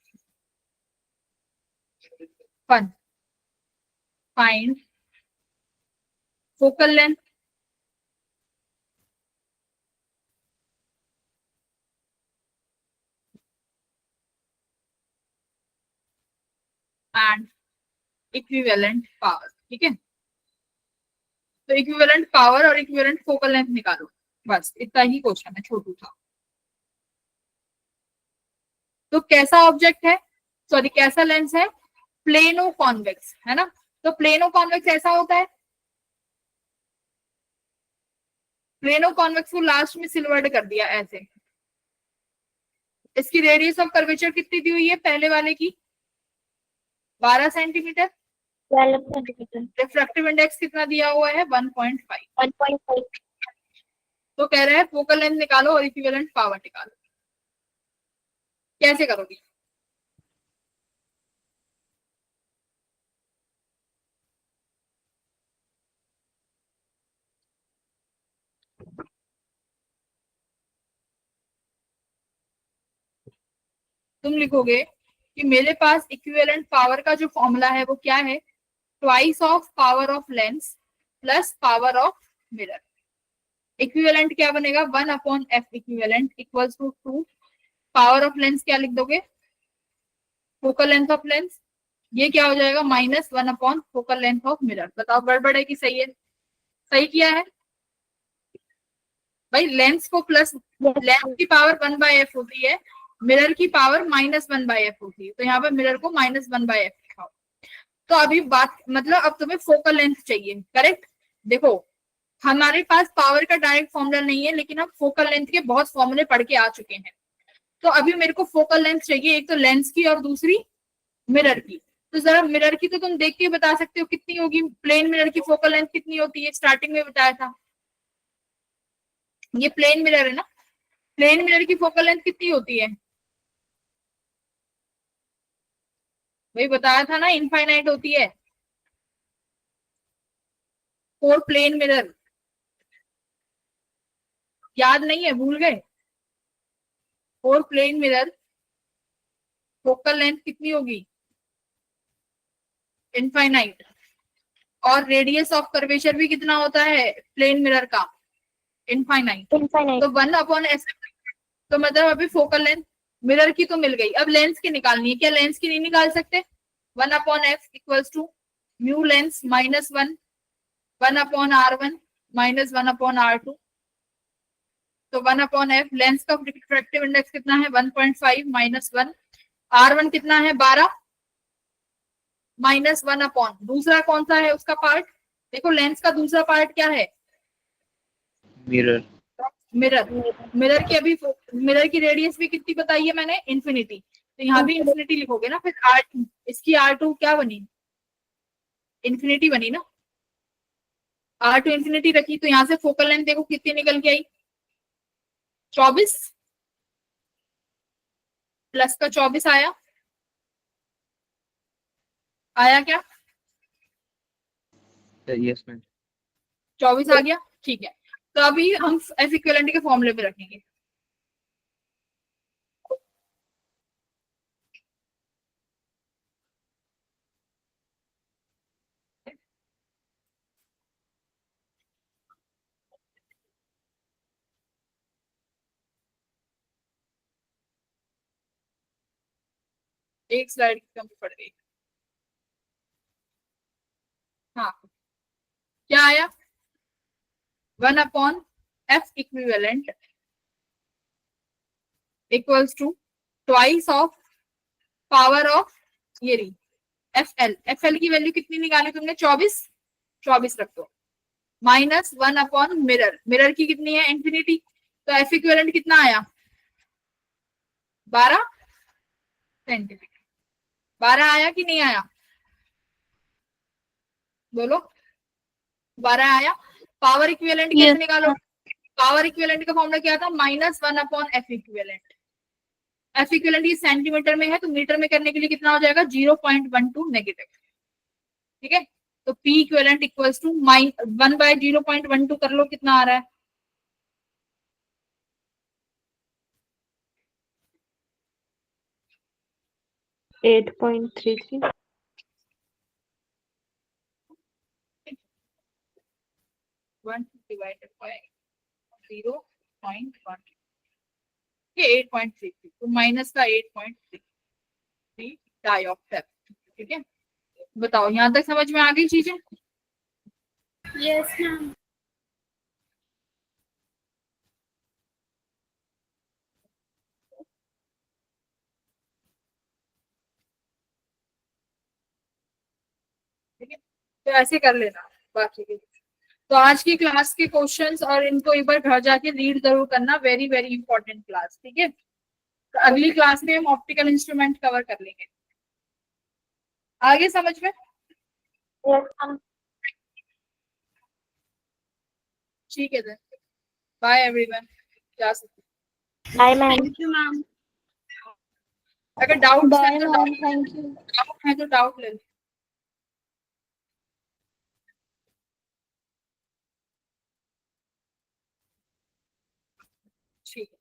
[SPEAKER 1] fun. Find focal length and equivalent power. ठीक है, तो equivalent power और equivalent focal length निकालो, बस इतना ही question है, छोटू था। तो कैसा ऑब्जेक्ट है, सॉरी कैसा लेंस है, प्लेनो कॉन्वेक्स है ना। तो प्लेनो कॉन्वेक्स ऐसा होता है, प्लेनो कॉन्वेक्स को लास्ट में सिल्वर्ड कर दिया ऐसे। इसकी रेडियस ऑफ कर्वेचर कितनी दी हुई है पहले वाले की, 12 सेंटीमीटर।
[SPEAKER 7] 12 centimeter.
[SPEAKER 1] रिफ्रैक्टिव इंडेक्स कितना दिया हुआ है, 1.5।
[SPEAKER 7] 1.5.
[SPEAKER 1] तो कह रहे हैं फोकल लेंथ निकालो और इक्विवेलेंट पावर निकालो। कैसे करोगी, तुम लिखोगे कि मेरे पास इक्विवेलेंट पावर का जो फॉर्मूला है वो क्या है, twice of power of lens plus power of mirror. Equivalent क्या बनेगा, 1/f equivalent equals to 2। Power of lens क्या लिख दोगे, फोकल लेंथ ऑफ लेंस, ये क्या हो जाएगा, -1 फोकल लेंथ ऑफ मिरर। बताओ गड़बड़ है कि सही है, सही किया है भाई। लेंस को प्लस, लेंस की पावर 1/f होती है, मिरर की पावर -1/f होती है, तो यहाँ पर मिरर को -1/f लिखाओ। तो अभी बात मतलब अब तुम्हें फोकल लेंथ चाहिए, करेक्ट। देखो हमारे पास पावर का डायरेक्ट फॉर्मूला नहीं है, लेकिन हम फोकल लेंथ के बहुत फॉर्मूले पढ़ के आ चुके हैं। तो अभी मेरे को फोकल लेंथ चाहिए, एक तो लेंस की और दूसरी मिरर की। तो जरा मिरर की तो तुम देख के बता सकते हो कितनी होगी, प्लेन मिरर की फोकल लेंथ कितनी होती है, स्टार्टिंग में बताया था। ये प्लेन मिरर है ना, प्लेन मिरर की फोकल लेंथ कितनी होती है, वही बताया था ना, इनफाइनाइट होती है फॉर प्लेन मिरर। याद नहीं है, भूल गए, for plane mirror focal length कितनी होगी, इनफाइनाइट। और रेडियस ऑफ कर्वेचर भी कितना होता है प्लेन मिरर का, इनफाइनाइट।
[SPEAKER 7] Infinite.
[SPEAKER 1] तो 1/f, तो मतलब अभी फोकल लेंथ मिरर की तो मिल गई, अब लेंस की निकालनी है। क्या लेंस की नहीं निकाल सकते, 1/f equals to mu lens -1 1/r1 -1/r2। तो 1/f लेंस का रिफ्रैक्टिव इंडेक्स कितना है, 1.5 -1, r1 कितना है 12 -1 दूसरा कौन सा है उसका पार्ट, देखो लेंस का दूसरा पार्ट क्या है,
[SPEAKER 6] mirror,
[SPEAKER 1] मिरर। मिरर की अभी मिरर की रेडियस भी कितनी बताई है मैंने, इन्फिनिटी। तो यहाँ भी इन्फिनिटी लिखोगे ना, फिर r2, इसकी r2 क्या बनी, इन्फिनिटी बनी ना, r2 इन्फिनिटी रखी। तो यहाँ से फोकल लेंथ देखो कितनी निकल के आई, 24 प्लस का 24 आया, आया क्या,
[SPEAKER 6] yes ma'am.
[SPEAKER 1] 24 आ गया, ठीक है। तो अभी हम एफ इक्विवेलेंट के फॉर्मूले पे रखेंगे। एक स्लाइड की कमी पड़ गई, हाँ क्या आया, 1/f equivalent equals to twice of power of ये रही एफ एल की वैल्यू कितनी निकाली तुमने, 24 रख दो, -1 मिरर, मिरर की कितनी है इंफिनिटी। तो एफ इक्विवेलेंट कितना आया, 12 सेंटीमीटर। 12 आया कि नहीं आया, बोलो 12 आया। पावर इक्विवेलेंट कैसे
[SPEAKER 2] Yes,
[SPEAKER 1] निकालो? पावर इक्विवेलेंट का फॉर्मूला क्या था? -1/f equivalent. एफ इक्विवेलेंट ये सेंटीमीटर में है, तो मीटर में करने के लिए कितना हो जाएगा? 0.12 नेगेटिव। ठीक है, तो P इक्विवेलेंट इक्वल्स टू 1/0.12 कर लो, कितना आ रहा है?
[SPEAKER 7] $8.33.
[SPEAKER 1] 1 divided by 0.1, ये 8.33, तो माइनस का 8.33 डाइऑक्टेट। ठीक है, बताओ यहां तक समझ में आ गई चीजें?
[SPEAKER 2] yes, ma'am.
[SPEAKER 1] ठीक है, तो ऐसे कर लेना बाकी के। तो आज की क्लास के क्वेश्चंस और इनको एक बार घर जाके रीड जरूर करना, वेरी वेरी इंपॉर्टेंट क्लास। ठीक है, तो अगली क्लास में हम ऑप्टिकल इंस्ट्रूमेंट कवर कर लेंगे। आगे समझ में?
[SPEAKER 7] Yes, ma'am.
[SPEAKER 1] ठीक है, then बाय एवरीवन, जा सकते।
[SPEAKER 7] Bye, ma'am.
[SPEAKER 2] Thank you, ma'am.
[SPEAKER 1] अगर डाउट
[SPEAKER 7] Bye,
[SPEAKER 1] है तो
[SPEAKER 7] ma'am. Thank you.
[SPEAKER 1] डाउट ले लो। ठीक है।